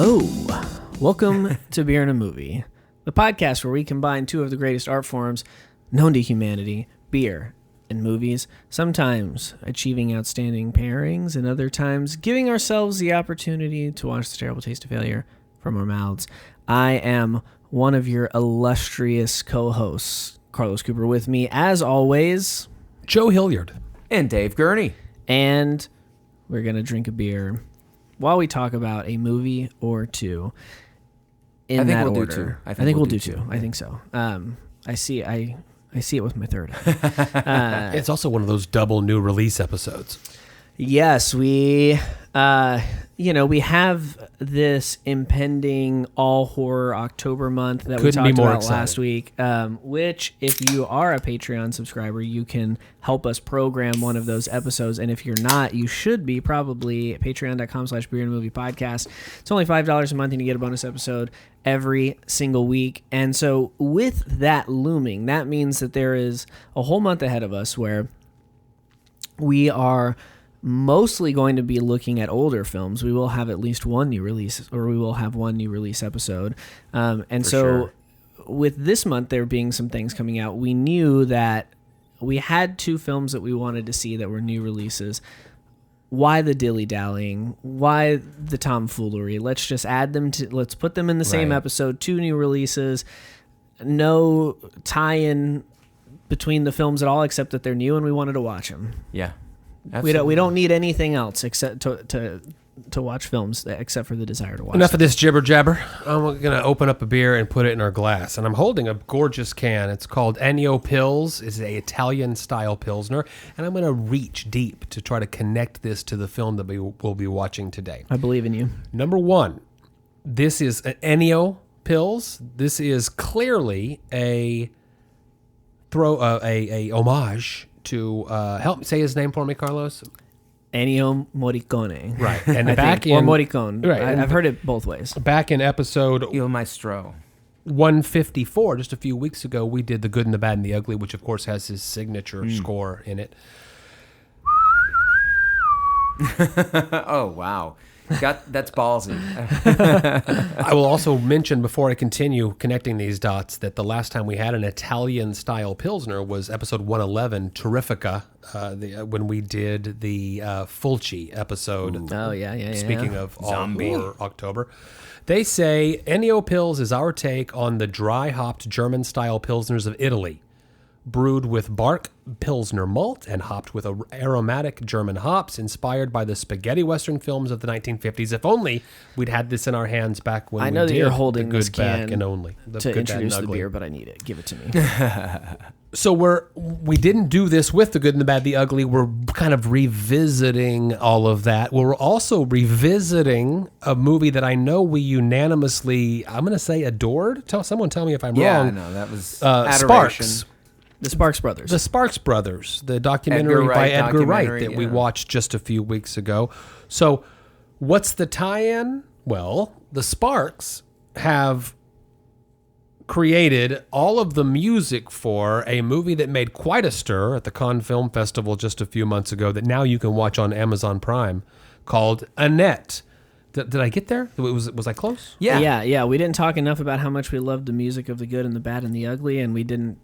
Hello. Welcome to Beer and a Movie, the podcast where we combine two of the greatest art forms known to humanity, beer and movies, sometimes achieving outstanding pairings and other times giving ourselves the opportunity to watch the terrible taste of failure from our mouths. I am one of your illustrious co-hosts, Carlos Cooper, with me, as always, Joe Hilliard. And Dave Gurney. And we're going to drink a beer while we talk about a movie or two in that order. Do two. I think we'll do two. I think so. I see it with my third eye. It's also one of those double new release episodes. Yes, we have this impending all horror October month that we talked about last week, which if you are a Patreon subscriber, you can help us program one of those episodes. And if you're not, you should be probably at patreon.com/beer and movie podcast. It's only $5 a month and you get a bonus episode every single week. And so with that looming, that means that there is a whole month ahead of us where we are mostly going to be looking at older films. We will have at least one new release, or we will have one new release episode. With this month there being some things coming out, we knew that we had two films that we wanted to see that were new releases. Why the dilly-dallying? Why the tomfoolery? Let's just add them to, let's put them in the same episode. Two new releases, no tie-in between the films at all, except that they're new and we wanted to watch them. Yeah. Absolutely. We don't need anything else except to watch films except for the desire to watch. Enough of this jibber jabber. I'm going to open up a beer and put it in our glass. And I'm holding a gorgeous can. It's called Ennio Pils. It's an Italian style Pilsner. And I'm going to reach deep to try to connect this to the film that we will be watching today. I believe in you. Number one, this is an Ennio Pils. This is clearly a homage to help say his name for me, Carlos. Ennio Morricone. Right. And or Morricone. Right. I've heard it both ways. Back in episode Il Maestro 154, just a few weeks ago, we did The Good and the Bad and the Ugly, which of course has his signature score in it. Oh, wow. That's ballsy. I will also mention, before I continue connecting these dots, that the last time we had an Italian-style Pilsner was episode 111, Terrifica, when we did the Fulci episode. Ooh. Oh, yeah. Speaking of Zombie. All October. They say Ennio Pils is our take on the dry-hopped German-style Pilsners of Italy. Brewed with bark Pilsner malt and hopped with aromatic German hops inspired by the spaghetti western films of the 1950s. If only we'd had this in our hands back when I know we that did you're holding The Good, this can Bad, and Only. to introduce the beer, but I need it. Give it to me. So we didn't do this with The Good and the Bad, the Ugly. We're kind of revisiting all of that. We're also revisiting a movie that I know we unanimously, I'm going to say, adored. Someone tell me if I'm Yeah, wrong. no, that was Sparks. The Sparks Brothers. The Sparks Brothers, the documentary by Edgar Wright that we yeah. watched just a few weeks ago. So what's the tie-in? Well, the Sparks have created all of the music for a movie that made quite a stir at the Cannes Film Festival just a few months ago that now you can watch on Amazon Prime, called Annette. Did I get there? Was I close? Yeah. We didn't talk enough about how much we loved the music of The Good and the Bad and the Ugly, and we didn't...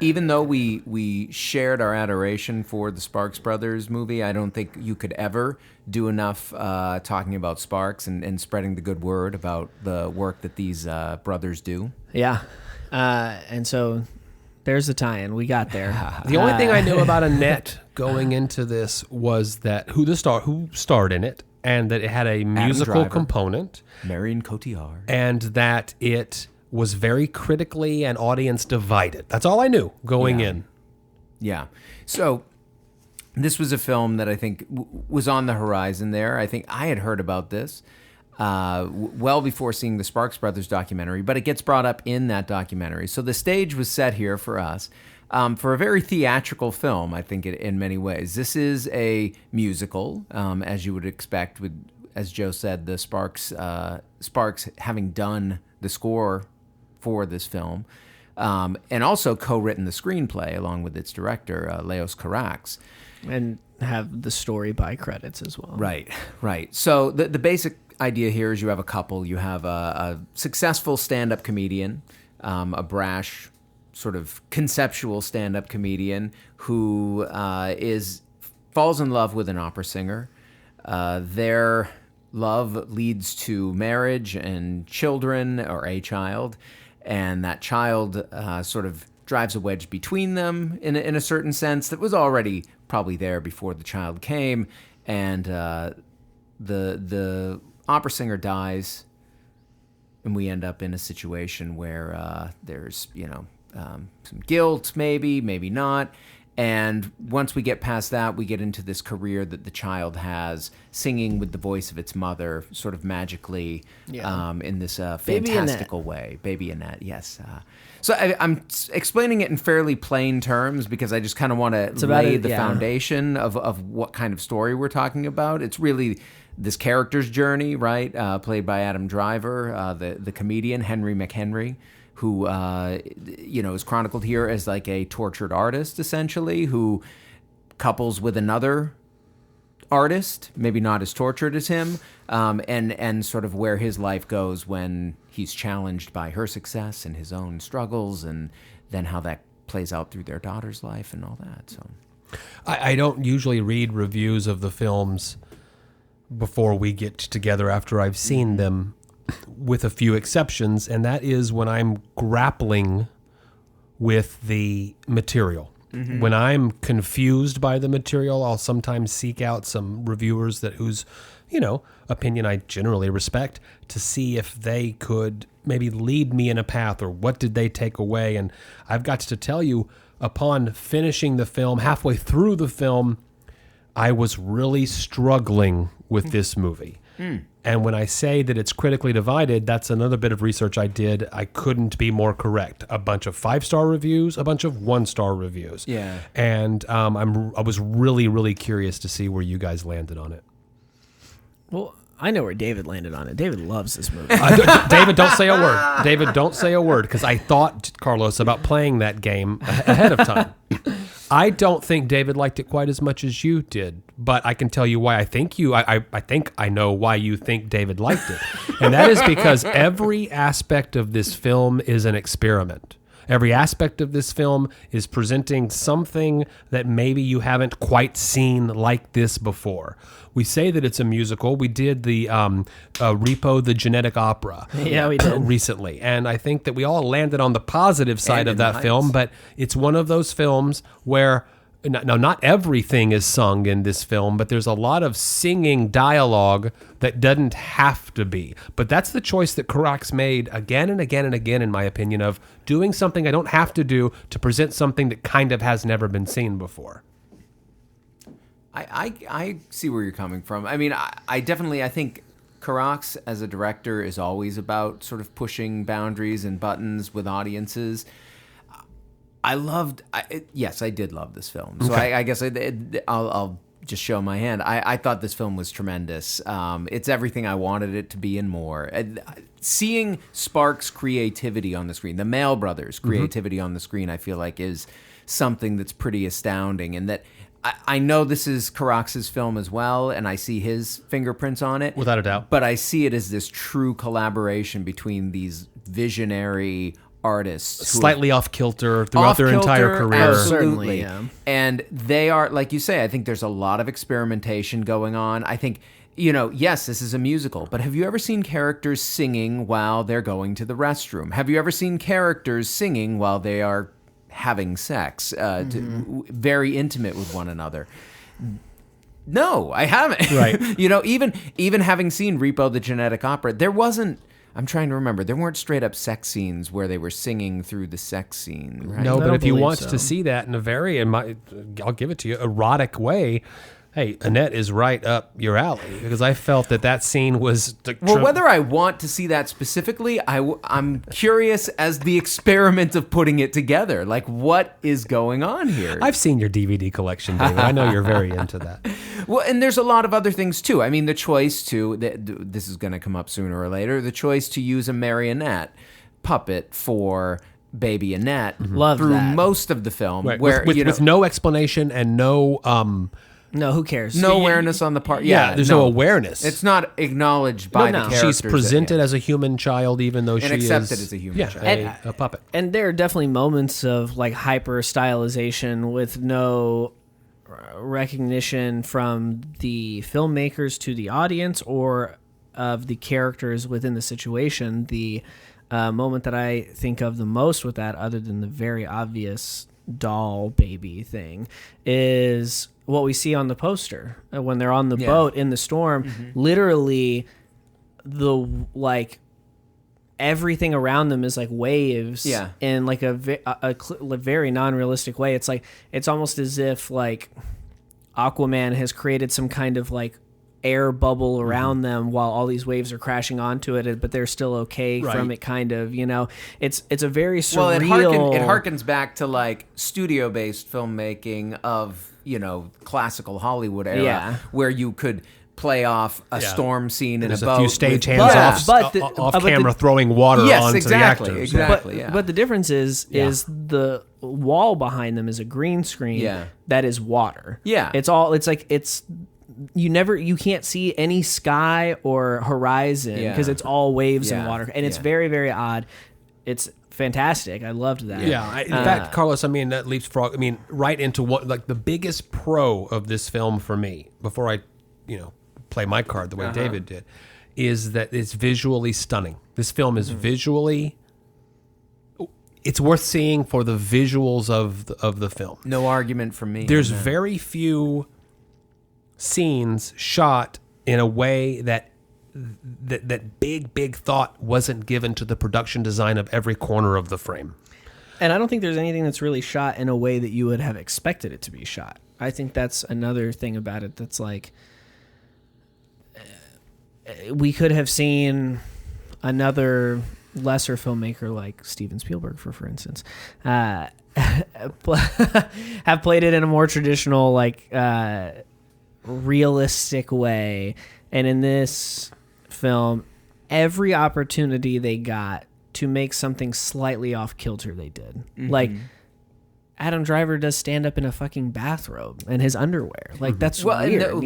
Even though we shared our adoration for the Sparks Brothers movie, I don't think you could ever do enough talking about Sparks and spreading the good word about the work that these brothers do. Yeah. And so there's the tie-in. We got there. The only thing I knew about Annette going into this was that who starred in it, and that it had a musical component. Marion Cotillard. And that it was very critically and audience divided. That's all I knew going in. Yeah. So this was a film that I think was on the horizon there. I think I had heard about this well before seeing the Sparks Brothers documentary, but it gets brought up in that documentary. So the stage was set here for us. For a very theatrical film, I think, in many ways. This is a musical, as you would expect, with, as Joe said, the Sparks having done the score for this film, and also co-written the screenplay along with its director, Leos Carax. And have the story by credits as well. Right. So the basic idea here is you have a couple. You have a successful stand-up comedian, a brash, sort of conceptual stand-up comedian who falls in love with an opera singer. Their love leads to marriage and children, or a child, and that child sort of drives a wedge between them in a certain sense that was already probably there before the child came, and the opera singer dies, and we end up in a situation where there's some guilt, maybe not. And once we get past that, we get into this career that the child has, singing with the voice of its mother, sort of magically, in this fantastical way. Baby Annette, yes. So I'm explaining it in fairly plain terms because I just kind of want to lay the foundation of what kind of story we're talking about. It's really this character's journey, right? Played by Adam Driver, the comedian Henry McHenry, who is chronicled here as like a tortured artist, essentially, who couples with another artist, maybe not as tortured as him, and sort of where his life goes when he's challenged by her success and his own struggles, and then how that plays out through their daughter's life and all that. So, I don't usually read reviews of the films before we get together after I've seen them, with a few exceptions, and that is when I'm grappling with the material. Mm-hmm. When I'm confused by the material, I'll sometimes seek out some reviewers whose opinion I generally respect, to see if they could maybe lead me in a path, or what did they take away. And I've got to tell you, upon finishing the film, halfway through the film, I was really struggling with this movie. And when I say that it's critically divided, that's another bit of research I did. I couldn't be more correct. A bunch of 5-star reviews, a bunch of 1-star reviews. Yeah. And I was really, really curious to see where you guys landed on it. Well, I know where David landed on it. David loves this movie. David, don't say a word. David, don't say a word, because I thought, Carlos, about playing that game ahead of time. I don't think David liked it quite as much as you did, but I can tell you why I think I know why you think David liked it. And that is because every aspect of this film is an experiment. Every aspect of this film is presenting something that maybe you haven't quite seen like this before. We say that it's a musical. We did the Repo, the Genetic Opera, yeah, we did recently, and I think that we all landed on the positive side of that film. But it's one of those films where now not everything is sung in this film, but there's a lot of singing dialogue that doesn't have to be. But that's the choice that Carax made again and again and again, in my opinion, of doing something I don't have to do to present something that kind of has never been seen before. I see where you're coming from. I mean, I think Carax as a director is always about sort of pushing boundaries and buttons with audiences. Yes, I did love this film. So okay. I guess I'll just show my hand. I thought this film was tremendous. It's everything I wanted it to be and more. Seeing Sparks' creativity on the screen, the Mael brothers' creativity on the screen, I feel like is something that's pretty astounding, and that I know this is Carax's film as well, and I see his fingerprints on it. Without a doubt. But I see it as this true collaboration between these visionary artists. Slightly off-kilter throughout their entire career. Absolutely. Yeah. And they are, like you say, I think there's a lot of experimentation going on. I think, yes, this is a musical, but have you ever seen characters singing while they're going to the restroom? Have you ever seen characters singing while they are having sex, very intimate with one another? No, I haven't. Right. Even having seen Repo, the Genetic Opera, there wasn't, I'm trying to remember, there weren't straight up sex scenes where they were singing through the sex scene, right? No, but if you want to see that in a very, I'll give it to you, erotic way, hey, Annette is right up your alley, because I felt that scene was... Well, whether I want to see that specifically, I'm curious as the experiment of putting it together. Like, what is going on here? I've seen your DVD collection, David. I know you're very into that. Well, and there's a lot of other things, too. I mean, the choice to... This is going to come up sooner or later. The choice to use a marionette puppet for Baby Annette Love through that. most of the film. Right. Where with no explanation and no... No, who cares? No awareness on the part. Yeah, there's no awareness. It's not acknowledged by the characters. She's presented as a human child, even though she is accepted as a human child. A puppet. And there are definitely moments of like hyper stylization with no recognition from the filmmakers to the audience or of the characters within the situation. The moment that I think of the most with that, other than the very obvious doll baby thing, is what we see on the poster when they're on the boat in the storm. Literally, everything around them is like waves in like a very non-realistic way. It's like, it's almost as if like Aquaman has created some kind of like air bubble around them while all these waves are crashing onto it, but they're still okay from it, kind of, you know. It's a very surreal... Well, it harkens back to like studio-based filmmaking of, you know, classical Hollywood era, where you could play off a storm scene in a boat. A few stagehands off camera throwing water onto the actors. Exactly. But the difference is the wall behind them is a green screen that is water. Yeah. You can't see any sky or horizon because it's all waves and water. And it's very, very odd. It's fantastic. I loved that. Yeah. In fact, Carlos, I mean, that leapfrog, right into what, like, the biggest pro of this film for me, before I, play my card the way David did, is that it's visually stunning. This film is visually... It's worth seeing for the visuals of the film. No argument from me. There's very few scenes shot in a way that big thought wasn't given to the production design of every corner of the frame. And I don't think there's anything that's really shot in a way that you would have expected it to be shot. I think that's another thing about it that's like, we could have seen another lesser filmmaker like Steven Spielberg, for instance, have played it in a more traditional, like, realistic way. And in this film, every opportunity they got to make something slightly off kilter, they did. Like, Adam Driver does stand up in a fucking bathrobe and his underwear. Like, that's weird. And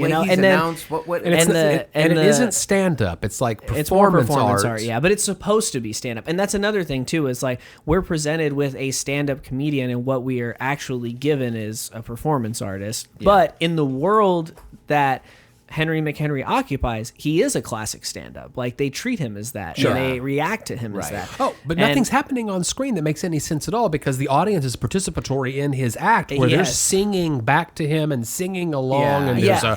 it isn't stand up. It's like performance art. Yeah, but it's supposed to be stand up. And that's another thing too, is like, we're presented with a stand up comedian and what we are actually given is a performance artist. Yeah. But in the world that Henry McHenry occupies, he is a classic stand-up. Like, they treat him as that, and they react to him as that. Oh, but nothing's happening on screen that makes any sense at all, because the audience is participatory in his act, where they're singing back to him and singing along, and there's a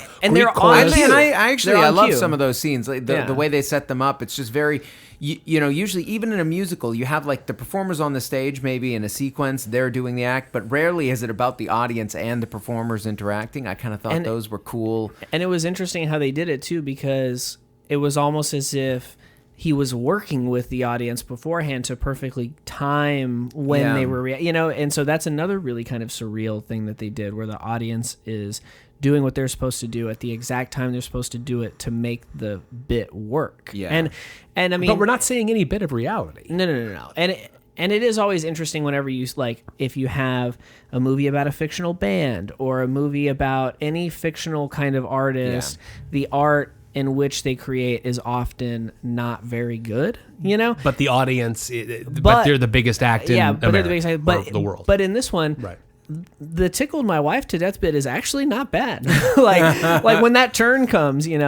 chorus. I love some of those scenes. Like, the way they set them up, it's just very... usually, even in a musical, you have like the performers on the stage, maybe in a sequence, they're doing the act, but rarely is it about the audience and the performers interacting. I kind of thought those were cool. And it was interesting how they did it too, because it was almost as if he was working with the audience beforehand to perfectly time when they were, and so that's another really kind of surreal thing that they did, where the audience is doing what they're supposed to do at the exact time they're supposed to do it to make the bit work. Yeah. And I mean, but we're not seeing any bit of reality. No. And it is always interesting whenever you, like, if you have a movie about a fictional band or a movie about any fictional kind of artist, the art in which they create is often not very good, But the audience, but they're the biggest act in America, they're the biggest act, but the world. But in this one, the tickled my wife to death bit is actually not bad. like when that turn comes, and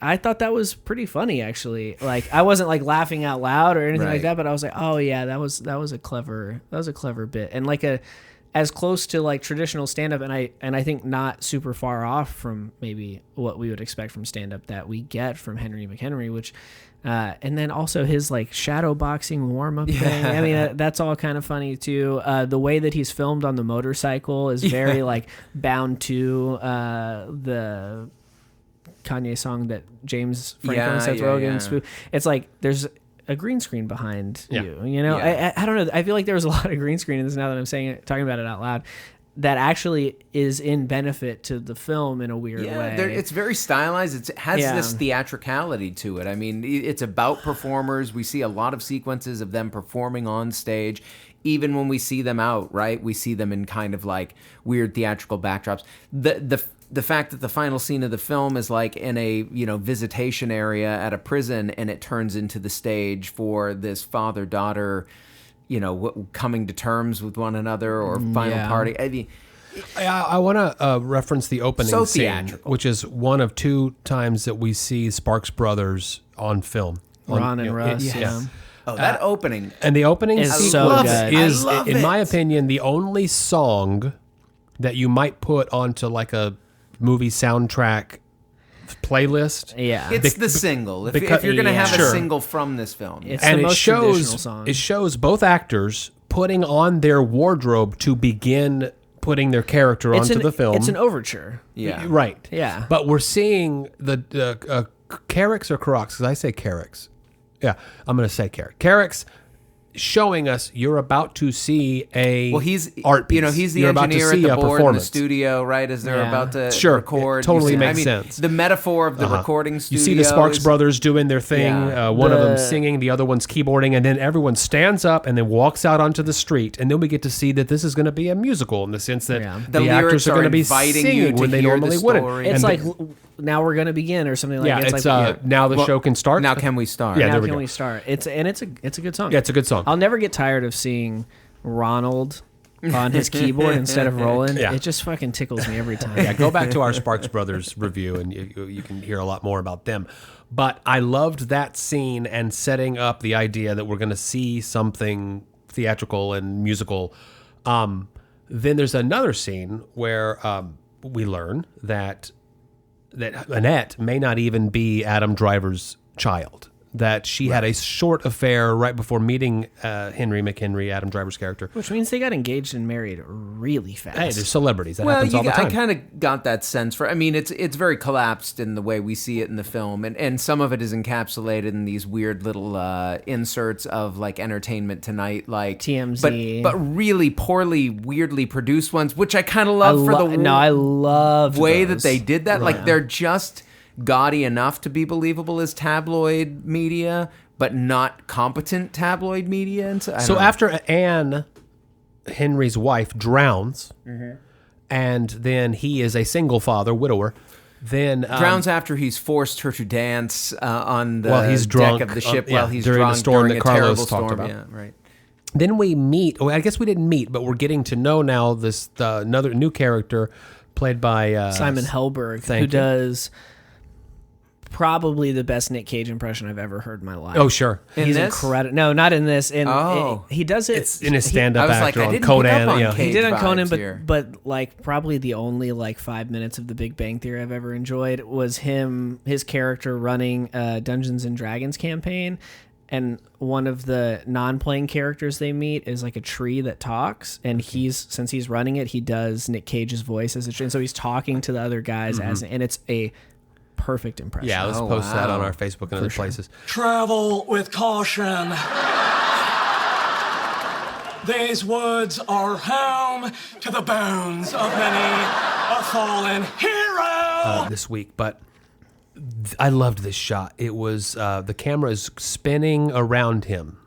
I thought that was pretty funny, actually. Like, I wasn't like laughing out loud or anything like that, but I was like, oh yeah, that was a clever bit, and like as close to like traditional stand-up, and I think not super far off from maybe what we would expect from stand-up that we get from Henry McHenry, which and then also his like shadow boxing warm-up thing. I mean, that's all kind of funny too. The way that he's filmed on the motorcycle is very like bound to the Kanye song that James Franco and Seth Rogen spoof. It's like there's a green screen behind you. I don't know. I feel like there was a lot of green screen in this now that I'm talking about it out loud, that actually is in benefit to the film in a weird way. It's very stylized. It has this theatricality to it. I mean, it's about performers. We see a lot of sequences of them performing on stage. even when we see them out, right? We see them in kind of like weird theatrical backdrops. The fact that the final scene of the film is like in a, visitation area at a prison, and it turns into the stage for this father-daughter, coming to terms with one another or final party. I mean, I want to reference the opening scene, which is one of 2 times that we see Sparks Brothers on film. Ron and Russ. Yeah. Oh, that opening. And the opening is so good. Is, in my opinion, the only song that you might put onto like a movie soundtrack playlist. Yeah. It's the single. If you're going to have a single from this film. It's the most traditional song. It shows both actors putting on their wardrobe to begin putting their character onto the film. It's an overture. Yeah. Right. Yeah. But we're seeing the Carricks or Carax, because I say Carricks. Yeah, I'm going to say Carricks showing us you're about to see he's art piece. He's the engineer at the board in the studio, right, as they're about to record. It totally makes sense. The metaphor of the recording studio. You see the Sparks brothers doing their thing, one of them singing, the other one's keyboarding, and then everyone stands up and then walks out onto the street, and then we get to see that this is going to be a musical in the sense that the actors are going to be singing when they normally wouldn't. It's like, now we're going to begin or something like that. Yeah, it's now the show can start. Now can we start? Yeah, now can we start? It's a good song. Yeah, it's a good song. I'll never get tired of seeing Ronald on his keyboard instead of Roland. Yeah. It just fucking tickles me every time. Yeah, go back to our Sparks Brothers review and you can hear a lot more about them. But I loved that scene and setting up the idea that we're going to see something theatrical and musical. Then there's another scene where we learn that Annette may not even be Adam Driver's child, that she had a short affair right before meeting Henry McHenry, Adam Driver's character. Which means they got engaged and married really fast. Hey, they're celebrities. That happens all the time. I kind of got that sense it's very collapsed in the way we see it in the film, and some of it is encapsulated in these weird little inserts of like Entertainment Tonight, like TMZ, but really poorly, weirdly produced ones, which I kind of love I love way those. that they did that. Like they're just gaudy enough to be believable as tabloid media, but not competent tabloid media. And so after Anne, Henry's wife, drowns, and then he is a single father, widower, then drowns after he's forced her to dance on the drunk, deck of the ship while he's during drunk the storm during that a Carlos terrible talked storm. about. Yeah, right. Then we meet. I guess we didn't meet, but we're getting to know now another new character played by Simon Helberg, who does probably the best Nick Cage impression I've ever heard in my life. Oh, sure. He's incredible. No, not in this. He does it. It's in his stand-up actor on Conan. He did on Conan, but like probably the only like 5 minutes of The Big Bang Theory I've ever enjoyed was his character running a Dungeons and Dragons campaign. And one of the non-playing characters they meet is like a tree that talks, and since he's running it, he does Nick Cage's voice as a tree, and so he's talking to the other guys and it's a perfect impression. Yeah, let's post that on our Facebook and other places. Travel with caution. These woods are home to the bones of many a fallen hero. This week, but I loved this shot. It was the camera is spinning around him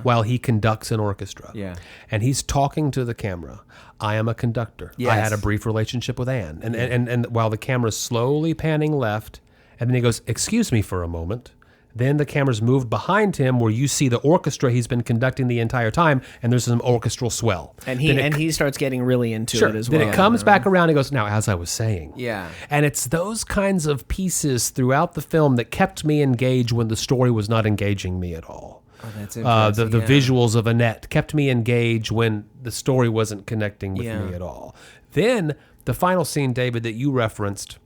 while he conducts an orchestra. Yeah, and he's talking to the camera. I am a conductor. Yes. I had a brief relationship with Anne. And while the camera's slowly panning left, and then he goes, "Excuse me for a moment." Then the camera's moved behind him where you see the orchestra he's been conducting the entire time, and there's some orchestral swell. And he starts getting really into it as well. Then it comes back around and goes, "Now, as I was saying." Yeah. And it's those kinds of pieces throughout the film that kept me engaged when the story was not engaging me at all. Oh, that's interesting. The visuals of Annette kept me engaged when the story wasn't connecting with me at all. Then the final scene, David, that you referenced,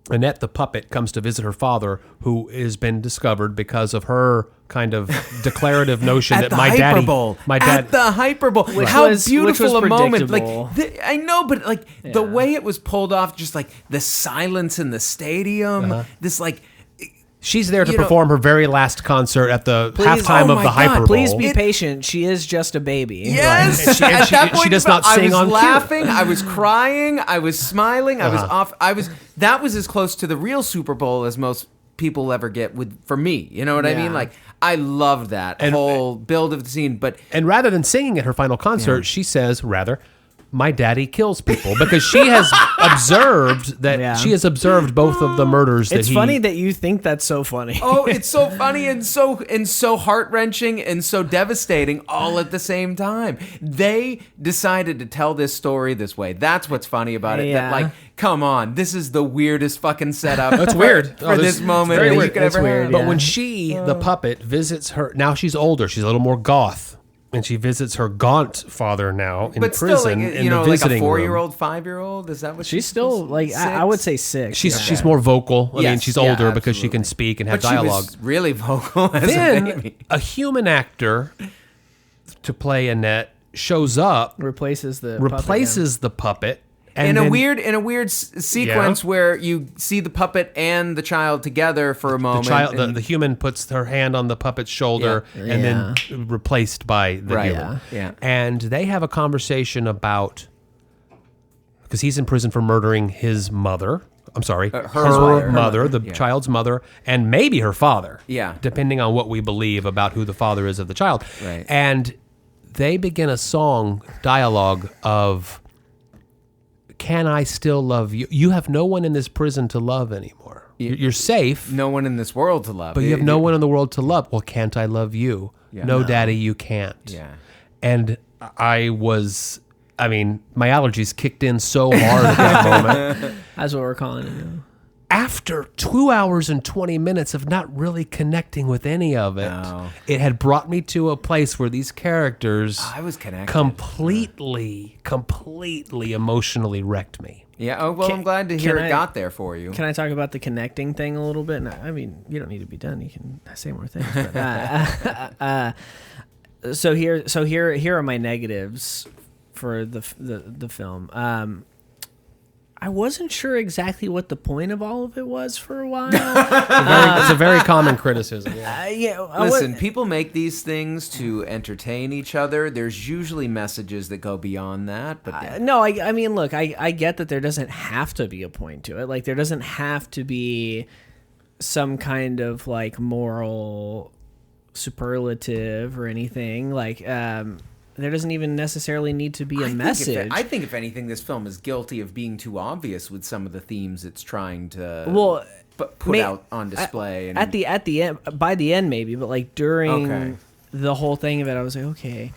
Annette the puppet comes to visit her father, who has been discovered because of her kind of declarative notion that my dad at the hyperbole. How beautiful a moment! Like I know, but like the way it was pulled off, just like the silence in the stadium, this like. She's there to perform her very last concert at the halftime of the Hyperbole. Please be patient. She is just a baby. Yes. Right. And she, she does not sing on cue. I was laughing. I was crying. I was smiling. I was off. That was as close to the real Super Bowl as most people ever get for me. You know what I mean? Like, I loved that whole build of the scene. And rather than singing at her final concert, she says, my daddy kills people, because she has observed both of the murders. It's funny that you think that's so funny. Oh, it's so funny and so heart-wrenching and so devastating all at the same time. They decided to tell this story this way. That's what's funny about it. That, like, come on, this is the weirdest fucking setup. That's weird for this moment that you could ever have. But when the puppet, visits her, now she's older, she's a little more goth. And she visits her gaunt father now in prison. Still, like, in the visiting like a 4-year-old, room. 5-year-old? Is that what she's still like? 6? I would say 6. She's more vocal. I mean, she's older because she can speak and have dialogue. She was really vocal as then, a baby. A human actor to play Annette shows up, replaces the puppet. And in a weird sequence where you see the puppet and the child together for a moment. The human puts her hand on the puppet's shoulder and then replaced by the human. Yeah. And they have a conversation about, because he's in prison for murdering his mother. I'm sorry, her mother, the child's mother, and maybe her father. Yeah. Depending on what we believe about who the father is of the child. Right. And they begin a dialogue of, can I still love you? You have no one in this prison to love anymore. You're safe. No one in this world to love. But you have no one in the world to love. Well, can't I love you? Yeah. No, Daddy, you can't. Yeah. And my allergies kicked in so hard at that moment. That's what we're calling it. After 2 hours and 20 minutes of not really connecting with any of it, it had brought me to a place where these characters completely emotionally wrecked me. Yeah. Oh, well, I'm glad to hear it got there for you. Can I talk about the connecting thing a little bit? No, I mean, you don't need to be done. You can say more things. But, so here are my negatives for the film. I wasn't sure exactly what the point of all of it was for a while. It's a very common criticism. Listen, people make these things to entertain each other. There's usually messages that go beyond that. But no, I mean, look, I get that there doesn't have to be a point to it. Like, there doesn't have to be some kind of, like, moral superlative or anything. Like, there doesn't even necessarily need to be a message. I think, if anything, this film is guilty of being too obvious with some of the themes it's trying to put out on display. At the end, by the end, maybe, but like during the whole thing of it, I was like, okay.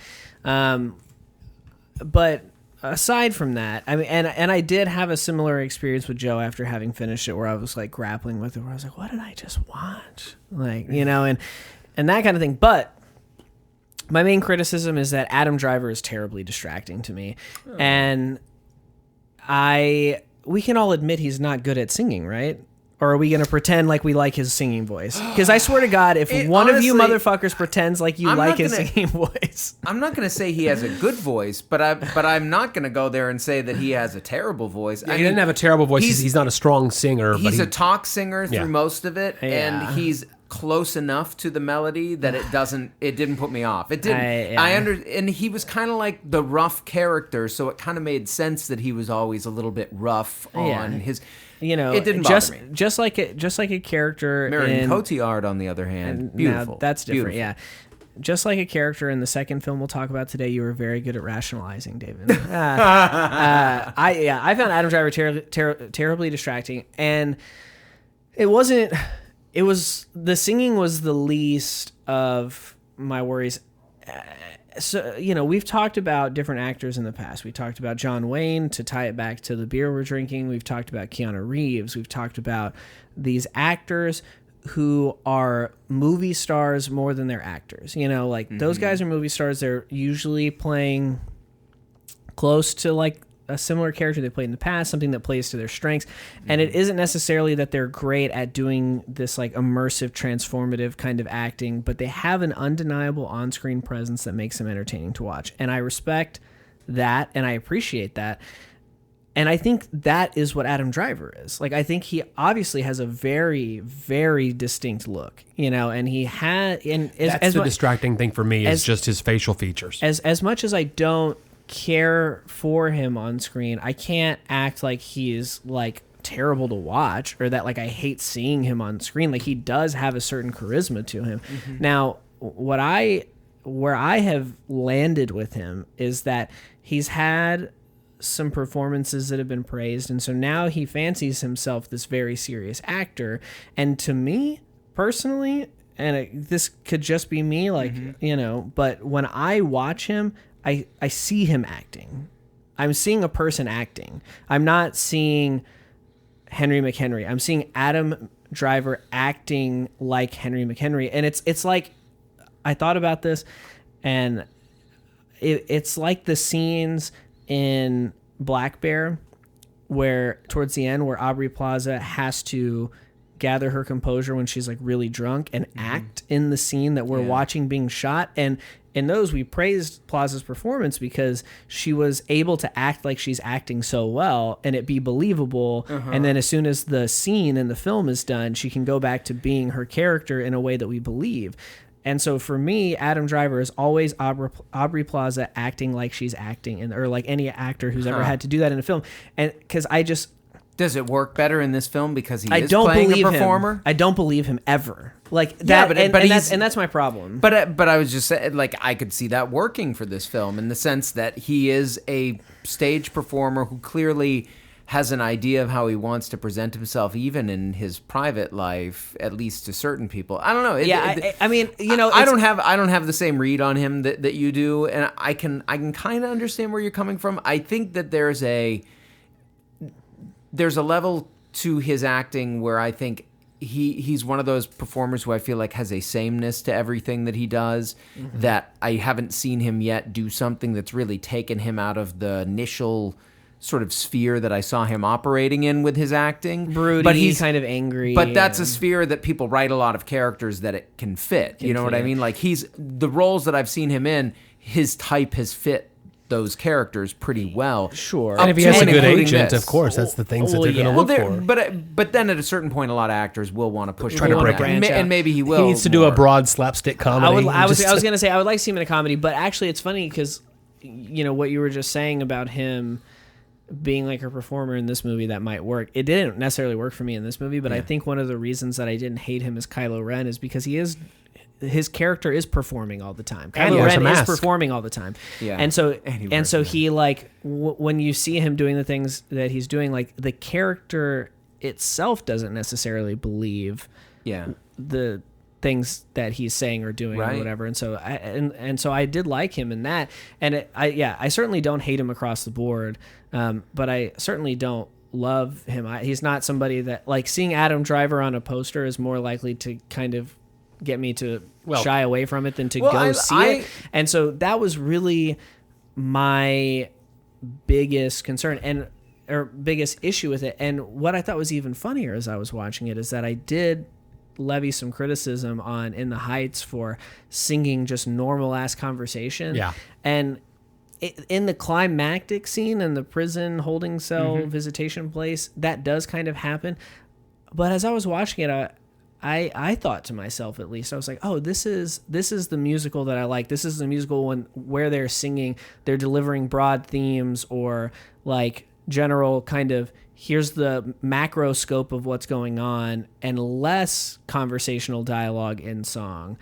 But aside from that, I mean, and I did have a similar experience with Joe after having finished it, where I was like grappling with it, where I was like, what did I just watch? Like, and that kind of thing. But my main criticism is that Adam Driver is terribly distracting to me. And we can all admit he's not good at singing, right? Or are we going to pretend like we like his singing voice? Because I swear to God, if one of you motherfuckers pretends like you like his singing voice. I'm not going to say he has a good voice, but I'm not going to go there and say that he has a terrible voice. He didn't have a terrible voice. He's not a strong singer. He's a talk singer through most of it, and he's close enough to the melody that it didn't put me off. It didn't. And he was kind of like the rough character, so it kind of made sense that he was always a little bit rough on his. It didn't bother me. Just like a character. Marion Cotillard, on the the hand, beautiful. Now, that's different. Beautiful. Yeah. Just like a character in the second film we'll talk about today, you were very good at rationalizing, David. I found Adam Driver terribly distracting, and it wasn't. It was the singing was the least of my worries. So, we've talked about different actors in the past. We talked about John Wayne, to tie it back to the beer we're drinking. We've talked about Keanu Reeves. We've talked about these actors who are movie stars more than they're actors. Those guys are movie stars. They're usually playing close to like a similar character they played in the past, something that plays to their strengths. And it isn't necessarily that they're great at doing this like immersive, transformative kind of acting, but they have an undeniable on-screen presence that makes them entertaining to watch. And I respect that, and I appreciate that. And I think that is what Adam Driver is. Like, I think he obviously has a very, very distinct look, and he had... That's the distracting thing for me, is just his facial features. As much as I don't care for him on screen, I can't act like he's like terrible to watch or that like I hate seeing him on screen. Like he does have a certain charisma to him. Now, where I have landed with him is that he's had some performances that have been praised, and so now he fancies himself this very serious actor. And to me personally, and this could just be me, like but when I watch him, I see him acting. I'm seeing a person acting. I'm not seeing Henry McHenry. I'm seeing Adam Driver acting like Henry McHenry. And it's like, I thought about this, and it's like the scenes in Black Bear where towards the end where Aubrey Plaza has to gather her composure when she's like really drunk and act in the scene that we're watching being shot. And in those, we praised Plaza's performance because she was able to act like she's acting so well and it be believable. And then as soon as the scene in the film is done, she can go back to being her character in a way that we believe. And so for me, Adam Driver is always Aubrey Plaza acting like she's acting, or like any actor who's ever had to do that in a film. And because does it work better in this film because he is playing a performer? I don't believe him ever. Like that, and that's my problem. But I was just saying, like, I could see that working for this film in the sense that he is a stage performer who clearly has an idea of how he wants to present himself, even in his private life, at least to certain people. I don't know. I mean, I don't have the same read on him that you do, and I can kind of understand where you're coming from. I think that there's a level to his acting where I think he's one of those performers who I feel like has a sameness to everything that he does, that I haven't seen him yet do something that's really taken him out of the initial sort of sphere that I saw him operating in with his acting. Broody, but he's kind of angry. But that's a sphere that people write a lot of characters that it can fit. You know what I mean? Like the roles that I've seen him in, his type has fit those characters pretty well. Sure. And if he has a good agent, of course, that's the things that they're going to look for. But then at a certain point, a lot of actors will want to push try to break it. And maybe he will. He needs to do a broad slapstick comedy. I was going to say, I would like to see him in a comedy, but actually it's funny because, what you were just saying about him being like a performer in this movie, that might work. It didn't necessarily work for me in this movie, but I think one of the reasons that I didn't hate him as Kylo Ren is because his character is performing all the time. Kylo Ren is performing all the time. Yeah. And so he like when you see him doing the things that he's doing, like the character itself doesn't necessarily believe the things that he's saying or doing or whatever. And so I did like him in that. And I certainly don't hate him across the board. But I certainly don't love him. He's not somebody that, like, seeing Adam Driver on a poster is more likely to kind of get me to shy away from it than to go see it. And so that was really my biggest concern or biggest issue with it. And what I thought was even funnier as I was watching it is that I did levy some criticism on In the Heights for singing just normal ass conversation. Yeah. And in the climactic scene in the prison holding cell visitation place, that does kind of happen. But as I was watching it, I thought to myself, at least, I was like, oh, this is the musical that I like. This is the musical where they're singing, they're delivering broad themes or like general kind of, here's the macro scope of what's going on, and less conversational dialogue in song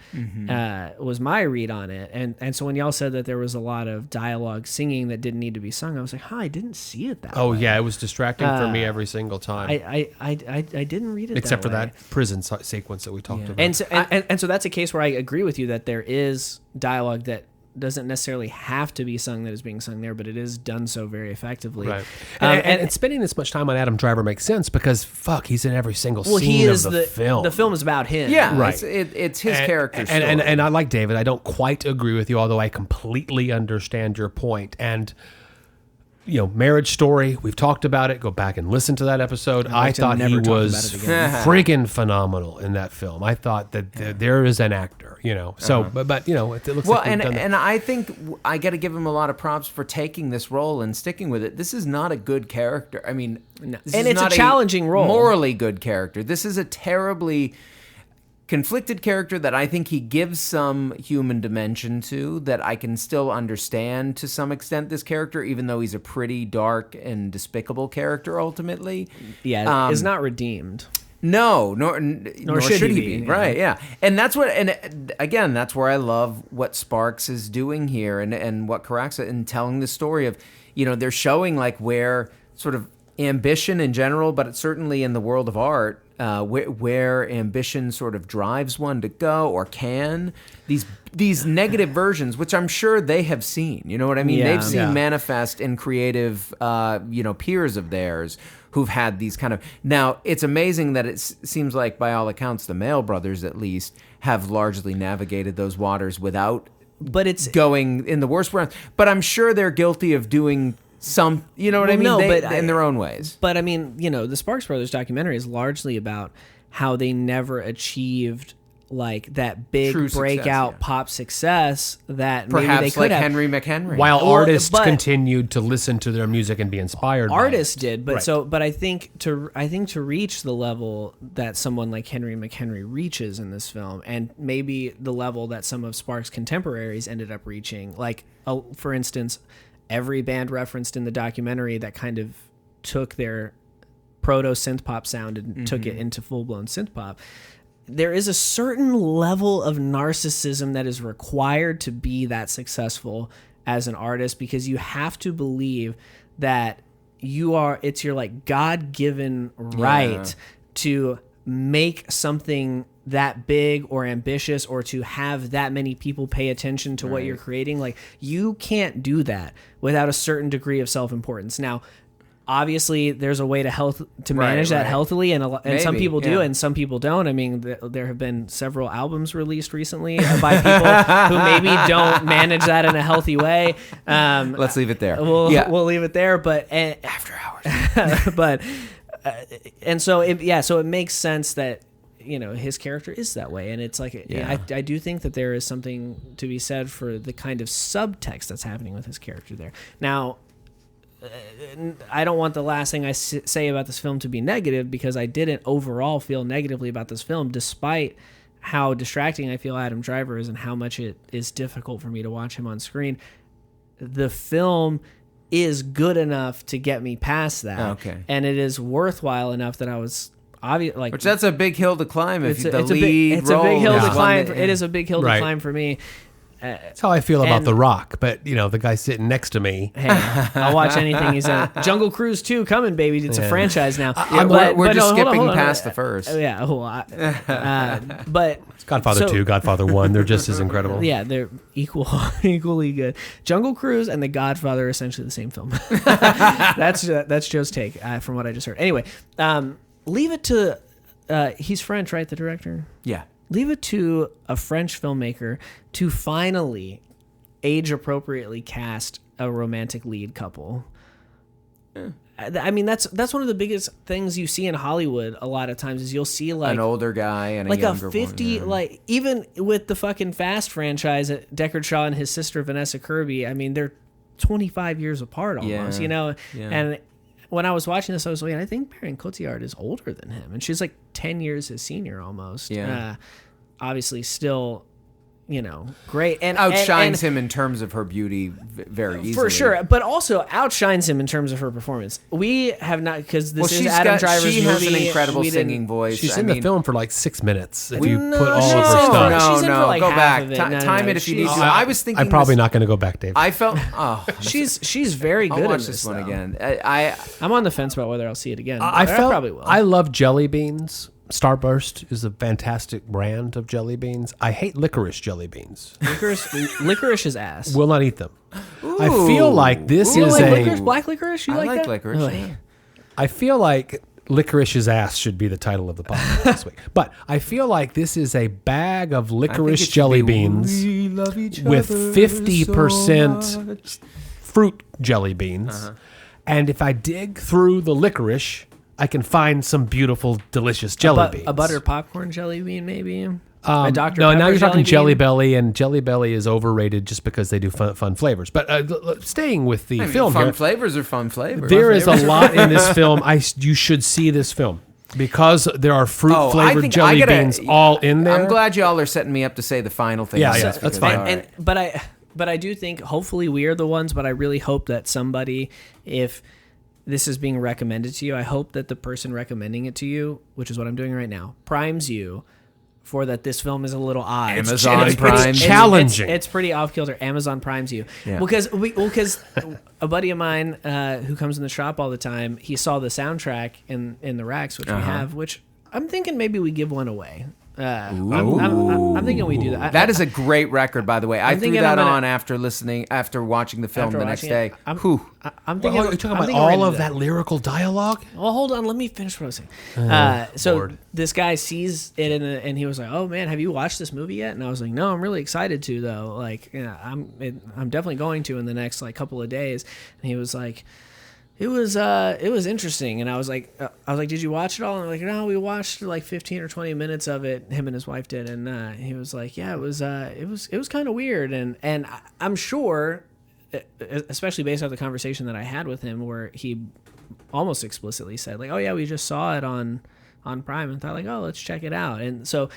was my read on it. And so when y'all said that there was a lot of dialogue singing that didn't need to be sung, I was like, I didn't see it that way. Oh, yeah, it was distracting for me every single time. I didn't read it except that way. for that prison sequence that we talked about. And so that's a case where I agree with you that there is dialogue that doesn't necessarily have to be sung that is being sung there, but it is done so very effectively. Right. And spending this much time on Adam Driver makes sense because, he's in every single scene of the film. The film is about him. Yeah, right. It's his character story. And I like David. I don't quite agree with you, although I completely understand your point. And Marriage Story, we've talked about it. Go back and listen to that episode. I thought he was freaking phenomenal in that film. I thought that there is an actor, So, but it looks like and I think I got to give him a lot of props for taking this role and sticking with it. This is not a good character. I mean, and it's a challenging role. Morally good character. This is a terribly conflicted character that I think he gives some human dimension to, that I can still understand to some extent this character, even though he's a pretty dark and despicable character ultimately. Yeah, is not redeemed. No, nor should he be. Yeah. Right, yeah. And that's what, and again, that's where I love what Sparks is doing here and what Caraxa in telling the story of, they're showing like where sort of ambition in general, but certainly in the world of art, where ambition sort of drives one to go or can. These negative versions, which I'm sure they have seen. You know what I mean? Yeah. They've seen manifest in creative, peers of theirs who've had these kind of... Now, it's amazing that it seems like, by all accounts, the Mail brothers, at least, have largely navigated those waters without going in the worst way. But I'm sure they're guilty of doing some... You know what I mean? No, but in their own ways. But, I mean, the Sparks Brothers documentary is largely about how they never achieved... like that big True breakout success, pop success that perhaps maybe they could like have. Henry McHenry. While Well, artists but- continued to listen to their music and be inspired by Artists it. did, but Right. but I think to reach the level that someone like Henry McHenry reaches in this film, and maybe the level that some of Sparks' contemporaries ended up reaching, like for instance, every band referenced in the documentary that kind of took their proto synth pop sound and took it into full blown synth pop. There is a certain level of narcissism that is required to be that successful as an artist, because you have to believe that it's your like God-given right to make something that big or ambitious, or to have that many people pay attention to what you're creating. Like, you can't do that without a certain degree of self-importance. Now, obviously, there's a way to manage that healthily, and some people do, and some people don't. I mean, there have been several albums released recently by people who maybe don't manage that in a healthy way. Let's leave it there. We'll leave it there. But After hours. but so it makes sense that his character is that way, and it's like I do think that there is something to be said for the kind of subtext that's happening with his character there. Now, I don't want the last thing I say about this film to be negative, because I didn't overall feel negatively about this film, despite how distracting I feel Adam Driver is and how much it is difficult for me to watch him on screen. The film is good enough to get me past that, and it is worthwhile enough that I was obvious. Which that's a big hill to climb. If it's a big hill to climb. It is a big hill to climb for me. That's how I feel about The Rock, but the guy sitting next to me. Hey, I'll watch anything he's in. Jungle Cruise 2 coming, baby. It's a franchise now. We're just skipping past the first. Yeah, but Godfather 2, Godfather 1, they're just as incredible. Yeah, they're equally good. Jungle Cruise and The Godfather are essentially the same film. That's Joe's take from what I just heard. Anyway, leave it to he's French, right? The director. Yeah. Leave it to a French filmmaker to finally age appropriately cast a romantic lead couple. I mean, that's one of the biggest things you see in Hollywood a lot of times, is you'll see like an older guy and like a younger 50 one, like even with the fucking Fast franchise, Deckard Shaw and his sister Vanessa Kirby, I mean, they're 25 years apart almost, and when I was watching this, I was like, I think Marion Cotillard is older than him, and she's like 10 years his senior almost. Obviously still, great, and outshines him in terms of her beauty very easily, for sure, but also outshines him in terms of her performance. We have not, because this is Adam Driver's movie. She has an incredible singing voice. She's in the film for like 6 minutes. If you put all of her stuff, No, go back. Time it if you need to. I was thinking. I'm probably not going to go back, Dave. I felt. she's very good. I'll watch in this one though. again. I'm on the fence about whether I'll see it again. I probably will. I love jelly beans. Starburst is a fantastic brand of jelly beans. I hate licorice jelly beans. Licorice is ass. Will not eat them. I feel like this You is like a licorice? Black licorice? You I like that? licorice. Really? Yeah. I feel like Licorice's Ass should be the title of the podcast this week. But I feel like this is a bag of licorice jelly beans with 50% fruit jelly beans. And if I dig through the licorice, I can find some beautiful, delicious jelly beans. A butter popcorn jelly bean, maybe? No, now you're talking Jelly Belly, and Jelly Belly is overrated just because they do fun flavors. But staying with the film fun here, flavors are fun flavors. there is a lot in this film. You should see this film. Because there are fruit-flavored jelly beans all in there. I'm glad y'all are setting me up to say the final thing. Yeah, that's fine. But I do think hopefully we are the ones, but I really hope that somebody, if this is being recommended to you, I hope that the person recommending it to you, which is what I'm doing right now, primes you for that this film is a little odd. Amazon Prime. It's challenging. It's pretty off kilter. Amazon primes you. Yeah. Because a buddy of mine who comes in the shop all the time, he saw the soundtrack in the racks, which we have, which I'm thinking maybe we give one away. I'm thinking we do that. That is a great record, by the way. I threw that on after watching the film the next day. I'm thinking. You're talking about all of that lyrical dialogue? Well, hold on. Let me finish what I was saying. So Lord. this guy sees it and he was like, "Oh man, have you watched this movie yet?" And I was like, "No, I'm really excited to though. Like, I'm definitely going to in the next like couple of days." And he was like, It was interesting, and I was like, did you watch it all? And I'm like, no, we watched like 15 or 20 minutes of it. Him and his wife did, and he was like, yeah, it was kind of weird, and I'm sure, especially based off the conversation that I had with him, where he almost explicitly said like, oh yeah, we just saw it on Prime and thought like, oh, let's check it out, and so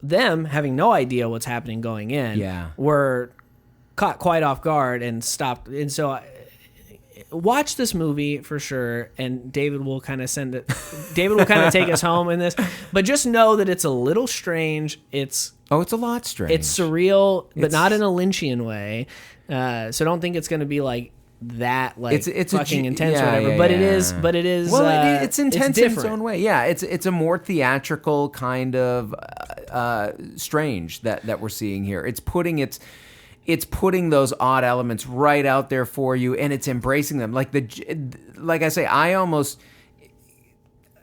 them having no idea what's happening going in, were caught quite off guard and stopped, and so. Watch this movie for sure, and David will kind of take us home in this. But just know that it's a little strange. It's a lot strange. It's surreal, but not in a Lynchian way. So don't think it's going to be like that, like it's fucking intense or whatever. But it is. But it is. Well, it's intense in its own way. Yeah, it's a more theatrical kind of strange that we're seeing here. It's putting those odd elements right out there for you, and it's embracing them. Like I say, I almost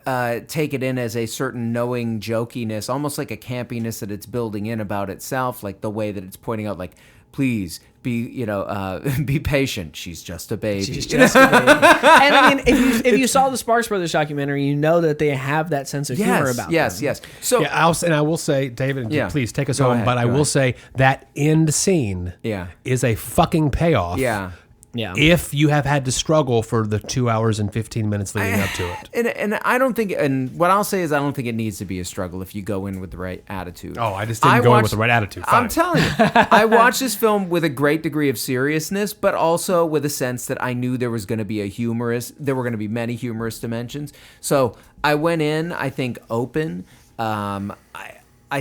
take it in as a certain knowing jokiness, almost like a campiness that it's building in about itself, like the way that it's pointing out, like, please be patient. She's just a baby. And I mean, if you saw the Sparks Brothers documentary, you know that they have that sense of humor about them. Yes. So I will say, David, please take us home. But I will say that end scene is a fucking payoff. Yeah. If you have had to struggle for the 2 hours and 15 minutes leading up to it. And I don't think, and what I'll say is I don't think it needs to be a struggle if you go in with the right attitude. Oh, I just didn't go in with the right attitude. Fine. I'm telling you, I watched this film with a great degree of seriousness, but also with a sense that I knew there was going to be there were going to be many humorous dimensions. So I went in, I think, open. I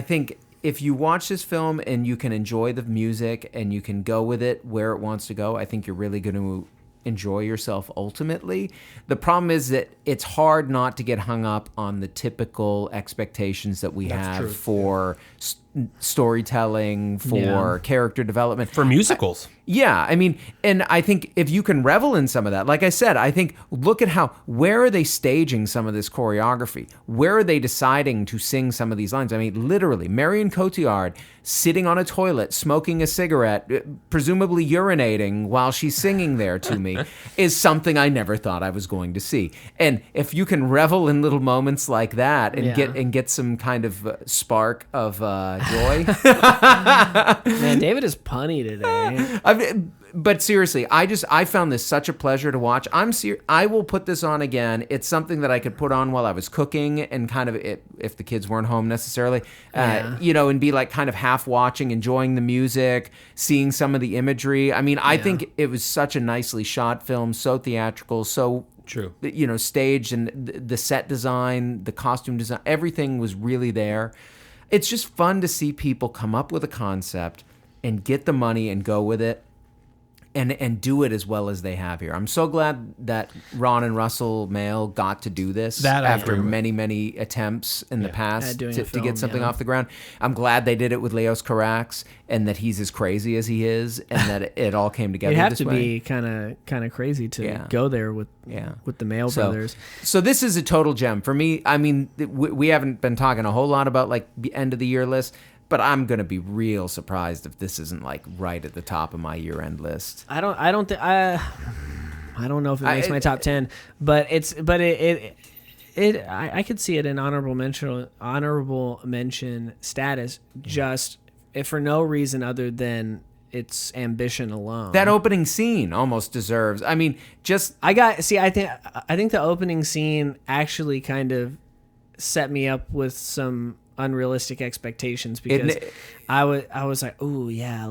think if you watch this film and you can enjoy the music and you can go with it where it wants to go, I think you're really going to enjoy yourself ultimately. The problem is that it's hard not to get hung up on the typical expectations that we have for storytelling, for character development. For musicals. I mean, and I think if you can revel in some of that, like I said, I think look at where are they staging some of this choreography? Where are they deciding to sing some of these lines? I mean, literally, Marion Cotillard sitting on a toilet, smoking a cigarette, presumably urinating while she's singing there to me, is something I never thought I was going to see. And if you can revel in little moments like that and get some kind of spark of joy. Man, David is punny today. But seriously, I found this such a pleasure to watch. I will put this on again. It's something that I could put on while I was cooking and kind of if the kids weren't home necessarily, and be like kind of half watching, enjoying the music, seeing some of the imagery. I mean, I think it was such a nicely shot film, so theatrical, so true. Staged, and the set design, the costume design, everything was really there. It's just fun to see people come up with a concept and get the money and go with it and do it as well as they have here. I'm so glad that Ron and Russell Mael got to do this after many, many attempts in the past to get something off the ground. I'm glad they did it with Leos Carax and that he's as crazy as he is and that it all came together this way. You'd have to be kind of crazy to go there with the Mael brothers. So this is a total gem. For me, I mean, we haven't been talking a whole lot about like the end of the year list, but I'm gonna be real surprised if this isn't like right at the top of my year-end list. I don't know if it makes my top 10, but I could see it in honorable mention status, just if for no reason other than its ambition alone. That opening scene almost deserves. I mean, I think the opening scene actually kind of set me up with some unrealistic expectations because I was like, oh yeah,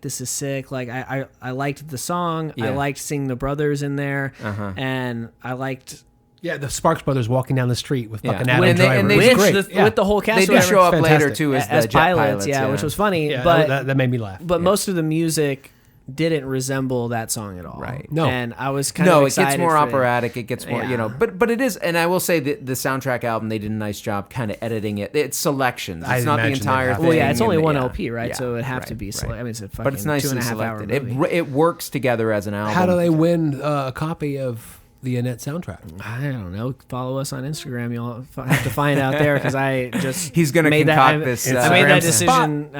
this is sick. Like I liked the song. Yeah. I liked seeing the brothers in there, and I liked. Yeah, the Sparks Brothers walking down the street with fucking Adam Driver. And with the whole cast. They do show up later too as pilots, which was funny. Yeah, but that made me laugh. But most of the music didn't resemble that song at all. Right. No. And I was kind of excited. It gets more operatic. It gets more, but it is, and I will say that the soundtrack album, they did a nice job kind of editing it. It's selections. It's not the entire thing. Well, yeah, it's only one LP, right? So it would have to be selected. I mean, it's a fucking but it's nicely 2.5 selected. hour movie. It works together as an album. How do they win a copy of the Annette soundtrack? I don't know. Follow us on Instagram. You'll have to find out there because I just he's going to concoct this. I made that decision.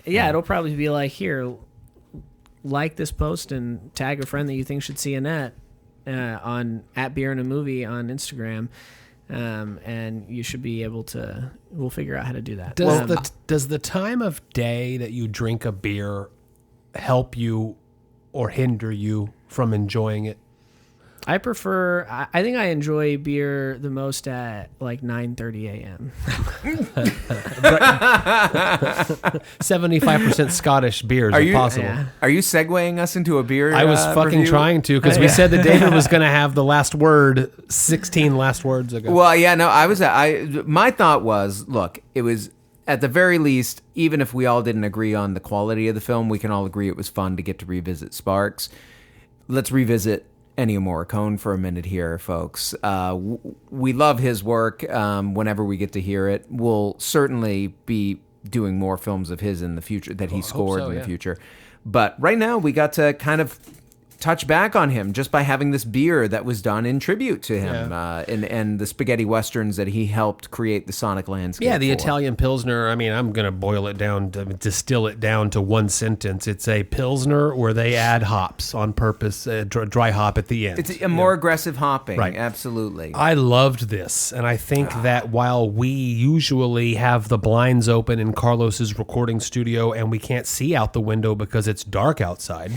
It'll probably be like, here, like this post and tag a friend that you think should see Annette on @BeerAndAMovie on Instagram, and you should be able to. We'll figure out how to do that. Does the time of day that you drink a beer help you or hinder you from enjoying it? I prefer. I think I enjoy beer the most at like 9:30 a.m. 75% Scottish beers are possible. Yeah. Are you segueing us into a beer? I was fucking review? trying to because we said that David was going to have the last word 16 last words ago. Well, yeah, no, my thought was, look, it was at the very least, even if we all didn't agree on the quality of the film, we can all agree it was fun to get to revisit Sparks. Let's revisit Ennio Morricone for a minute here, folks. We love his work whenever we get to hear it. We'll certainly be doing more films of his in the future that he scored in the future. But right now, we got to kind of touch back on him just by having this beer that was done in tribute to him and the spaghetti westerns that he helped create the sonic landscape. Yeah, the Italian Pilsner. I mean, I'm going to boil it down, distill it down to one sentence. It's a Pilsner where they add hops on purpose, dry hop at the end. It's a more aggressive hopping. Right. Absolutely. I loved this, and I think that while we usually have the blinds open in Carlos's recording studio and we can't see out the window because it's dark outside,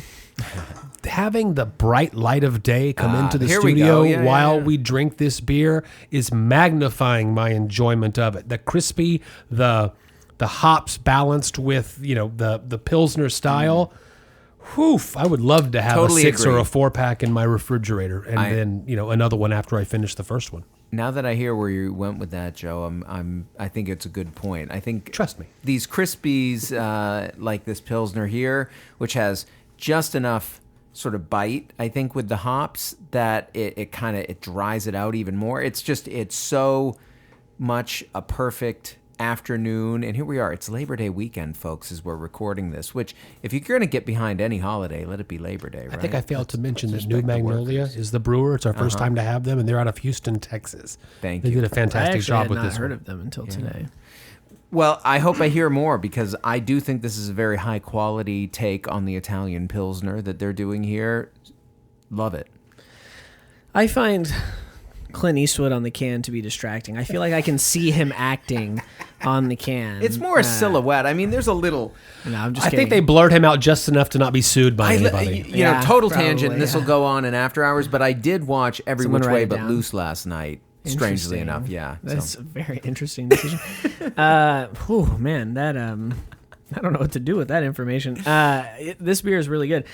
having the bright light of day come into the studio while we drink this beer is magnifying my enjoyment of it. The crispy, the hops balanced with the Pilsner style. Whoof! I would love to have a 6 or a 4-pack in my refrigerator, and then another one after I finish the first one. Now that I hear where you went with that, Joe, I think it's a good point. I think trust me, these Crispies like this Pilsner here, which has just enough sort of bite, I think, with the hops that it dries it out even more. It's so much a perfect afternoon. And here we are. It's Labor Day weekend, folks, as we're recording this, which if you're going to get behind any holiday, let it be Labor Day, right? I think I failed to mention that New Magnolia is the brewer. It's our first time to have them, and they're out of Houston, Texas. They did a fantastic job with this. I had not heard of them until today. Well, I hope I hear more because I do think this is a very high quality take on the Italian Pilsner that they're doing here. Love it. I find Clint Eastwood on the can to be distracting. I feel like I can see him acting on the can. It's more a silhouette. I mean, there's a little... No, I'm just I kidding. think they blurred him out just enough to not be sued by anybody. Total tangent, and this will go on in After Hours, but I did watch Every Which Way But Loose last night. Strangely enough, yeah. That's a very interesting decision. Man, that I don't know what to do with that information. This beer is really good.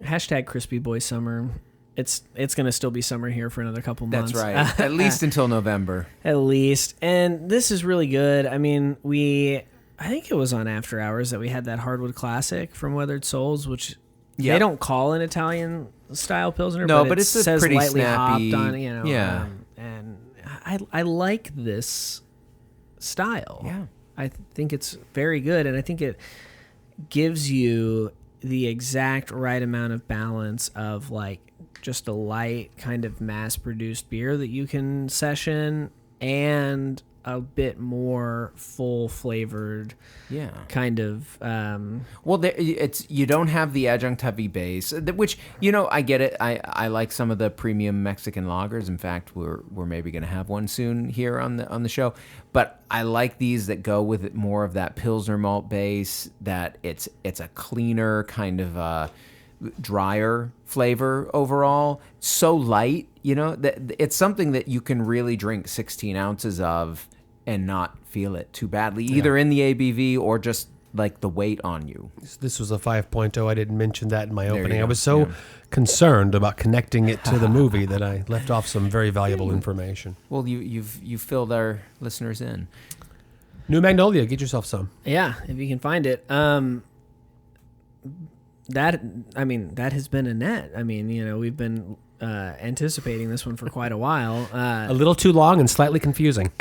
Hashtag Crispy Boy Summer. It's going to still be summer here for another couple months. That's right. At least until November. At least. And this is really good. I mean, I think it was on After Hours that we had that Hardwood Classic from Weathered Souls, which... Yep. They don't call an Italian style Pilsner, but it says pretty lightly snappy, hopped on it. And I like this style. Yeah. I think it's very good, and I think it gives you the exact right amount of balance of like just a light kind of mass-produced beer that you can session and a bit more full-flavored kind of... Well, you don't have the adjunct heavy base, which, I get it. I like some of the premium Mexican lagers. In fact, we're maybe going to have one soon here on the show. But I like these that go with it more of that Pilsner malt base, that it's a cleaner kind of drier flavor overall. So light, that it's something that you can really drink 16 ounces of and not feel it too badly, either in the ABV or just like the weight on you. This was a 5.0. I didn't mention that in my opening. I was so concerned about connecting it to the movie that I left off some very valuable information. Well, you've filled our listeners in. New Magnolia, get yourself some. Yeah, if you can find it. That has been a net. We've been anticipating this one for quite a while. A little too long and slightly confusing.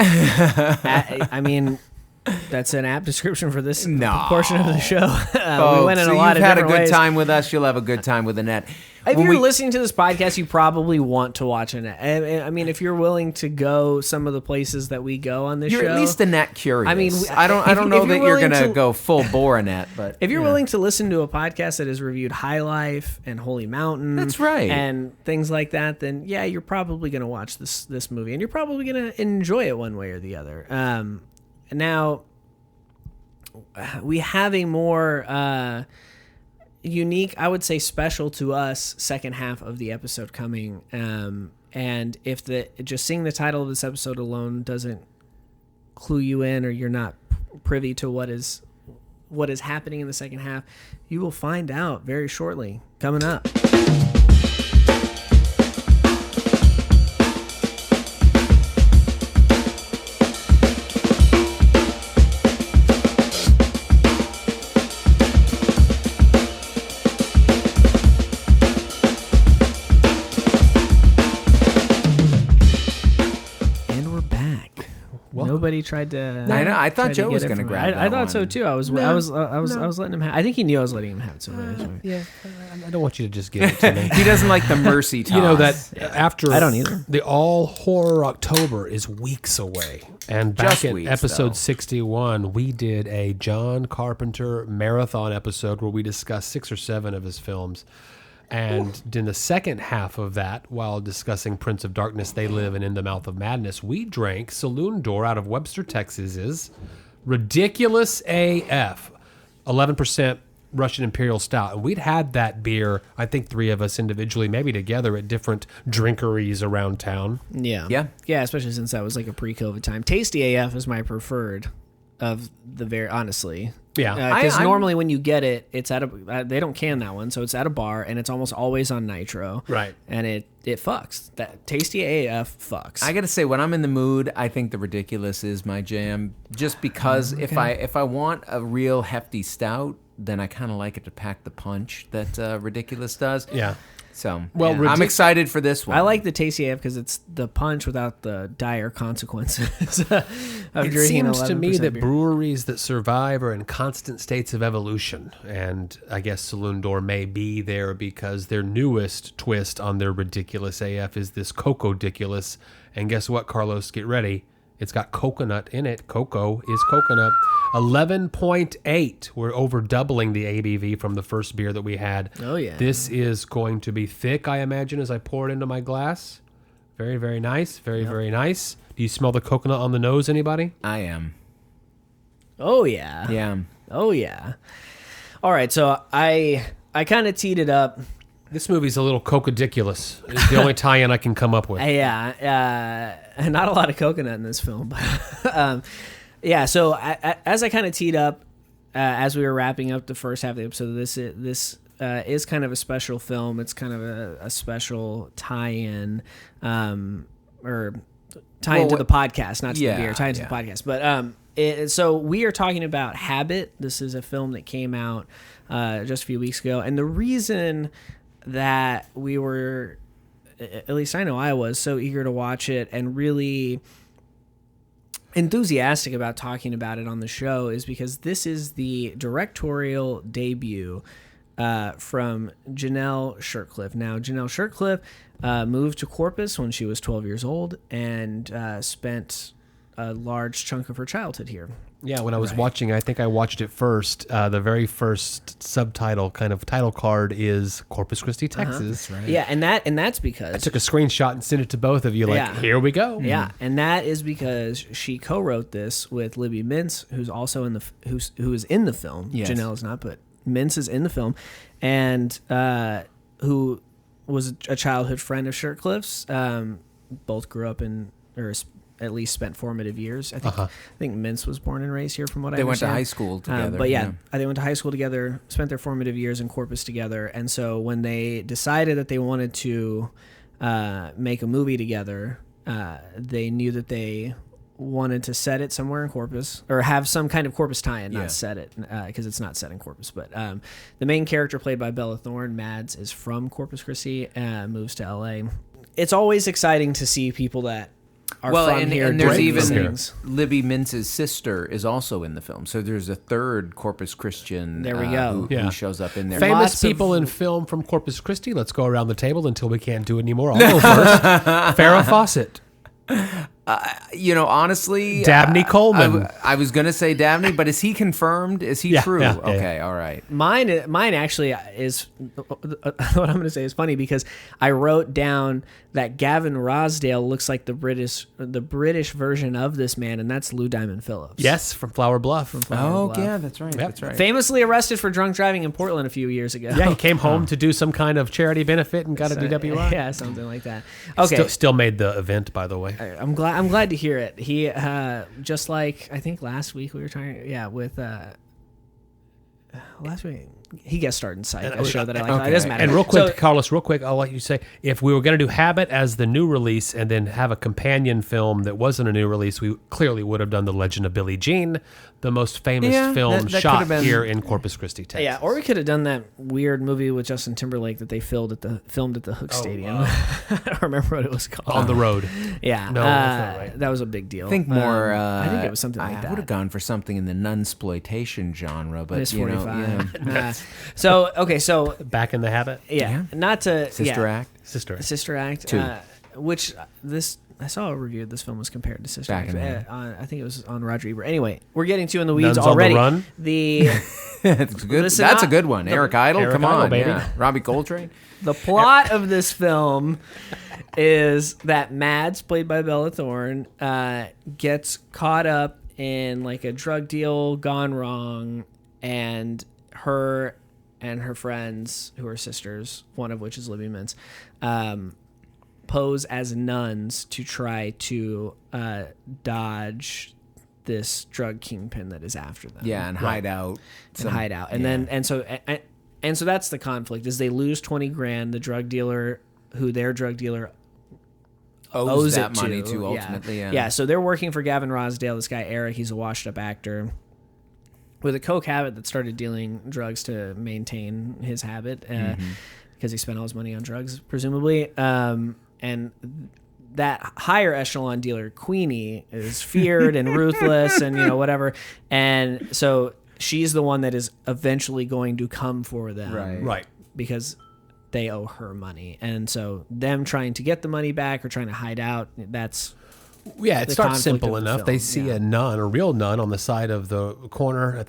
That's an apt description for this portion of the show. We went in a lot of different ways. You've had a good time with us. You'll have a good time with Annette. If you're listening to this podcast, you probably want to watch Annette. If you're willing to go some of the places that we go on this show, you're at least Annette curious. I don't know that you're going to go full bore Annette, but if you're willing to listen to a podcast that has reviewed High Life and Holy Mountain, that's right, and things like that, then yeah, you're probably going to watch this movie, and you're probably going to enjoy it one way or the other. Now, we have a more unique, I would say special to us, second half of the episode coming. And if just seeing the title of this episode alone doesn't clue you in, or you're not privy to what is happening in the second half, you will find out very shortly. Coming up. Nobody tried to. I know. I thought Joe was going to grab that I thought so too. I was letting him have. I think he knew I was letting him have it. So yeah, I don't want you to just give it to me. He doesn't like the mercy toss. You know that after I don't either. The All Horror October is weeks away, and back in episode 61, we did a John Carpenter marathon episode where we discussed 6 or 7 of his films. And in the second half of that, while discussing Prince of Darkness, They Live, and In the Mouth of Madness, we drank Saloon Door out of Webster, Texas's Ridiculous AF, 11% Russian Imperial Stout. And we'd had that beer, I think 3 of us individually, maybe together at different drinkeries around town. Yeah, especially since that was like a pre-COVID time. Tasty AF is my preferred of the very, honestly. Yeah, because normally when you get it, it's at a they don't can that one, so it's at a bar and it's almost always on nitro. Right, and it fucks. That Tasty AF fucks. I gotta say, when I'm in the mood, I think the Ridiculous is my jam. Just because if I want a real hefty stout, then I kind of like it to pack the punch that Ridiculous does. Yeah. So, I'm excited for this one. I like the Tasty AF because it's the punch without the dire consequences of it drinking 11% seems to me that beer. breweries that survive are in constant states of evolution. And I guess Saloon Door may be there because their newest twist on their Ridiculous AF is this Coco-diculous. And guess what, Carlos? Get ready. It's got coconut in it. Cocoa is coconut. 11.8. We're over doubling the ABV from the first beer that we had. Oh, yeah. This is going to be thick, I imagine, as I pour it into my glass. Very, very nice. Very, very nice. Do you smell the coconut on the nose, anybody? I am. Oh, yeah. Yeah. Oh, yeah. All right, so I kind of teed it up. This movie's a little coca-diculous. It's the only tie-in I can come up with. Yeah, not a lot of coconut in this film. But, so as I kind of teed up, as we were wrapping up the first half of the episode, this is kind of a special film. It's kind of a special tie-in, or tie-in to the podcast, not to the beer, tie-in to the podcast. But so we are talking about Habit. This is a film that came out just a few weeks ago. And the reason that we were, at least I know I was, so eager to watch it and really enthusiastic about talking about it on the show is because this is the directorial debut from Janelle Shirtcliffe. Now, Janelle Shirtcliffe moved to Corpus when she was 12 years old and spent a large chunk of her childhood here. Yeah, when I was watching, I think I watched it first. The very first subtitle, kind of title card, is Corpus Christi, Texas. Right. Yeah, and that's because I took a screenshot and sent it to both of you. Here we go. Yeah, and that is because she co-wrote this with Libby Mintz, who's also in the who is in the film. Yes. Janelle is not, but Mintz is in the film, and who was a childhood friend of Shercliffe's. Both grew up in, or at least spent formative years. I think Mintz was born and raised here, from what I understand. They went to high school together. But they went to high school together, spent their formative years in Corpus together, and so when they decided that they wanted to make a movie together, they knew that they wanted to set it somewhere in Corpus, or have some kind of Corpus tie-in, not set it, because it's not set in Corpus. But the main character, played by Bella Thorne, Mads, is from Corpus Christi, moves to LA. It's always exciting to see people that are from here. And there's even things. Libby Mintz's sister is also in the film. So there's a third Corpus Christian there we go. who shows up in there. Famous people in film from Corpus Christi. Let's go around the table until we can't do it anymore. I'll go first. Farrah Fawcett. Honestly, Dabney Coleman. I was going to say Dabney, but is he confirmed? Is he true? Yeah, okay, all right. Mine actually is, what I'm going to say is funny, because I wrote down that Gavin Rossdale looks like the British version of this man, and that's Lou Diamond Phillips. Yes, from Flower Bluff. Yeah, that's right. That's right. Famously arrested for drunk driving in Portland a few years ago. Yeah, he came home to do some kind of charity benefit and got a DWI. Yeah, something like that. Okay, still made the event, by the way. I'm glad to hear it. He just like, I think last week we were talking, with last week he guest starred in Psych, a show that I like. Okay. It doesn't matter. And real quick, Carlos, I'll let you say, if we were going to do Habit as the new release and then have a companion film that wasn't a new release, we clearly would have done The Legend of Billie Jean, the most famous film that shot could have been here in Corpus Christi, Texas. Yeah, or we could have done that weird movie with Justin Timberlake that they filmed at the Hook Stadium. I don't remember what it was called. On the Road. Yeah, No, that's not right. that was a big deal. I think more. I think it was something like that. I would have gone for something in the nunsploitation genre, but It's 45. So Back in the Habit. not to Sister Act. Sister Act, 2. Which I saw a review. This film was compared to Sister Back in Act. I think it was on Roger Ebert. Anyway, we're getting too in the weeds Nuns on the already. Run? That's good. That's a good one. Eric Idle, come on, baby. yeah. Robbie Coltrane. The plot of this film is that Mads, played by Bella Thorne, gets caught up in like a drug deal gone wrong, and her and her friends, who are sisters, one of which is Libby Mintz, pose as nuns to try to dodge this drug kingpin that is after them. Yeah, and hide out. And so that's the conflict, is they lose 20 grand. The drug dealer, who their drug dealer owes that it money to ultimately. Yeah, so they're working for Gavin Rossdale, this guy Eric. He's a washed up actor with a coke habit that started dealing drugs to maintain his habit, because he spent all his money on drugs, presumably. And that higher echelon dealer, Queenie, is feared and ruthless and whatever. And so she's the one that is eventually going to come for them, Right. because they owe her money. And so them trying to get the money back or trying to hide out, that's It starts simple of the enough. film. They see a nun, a real nun, on the side of the corner,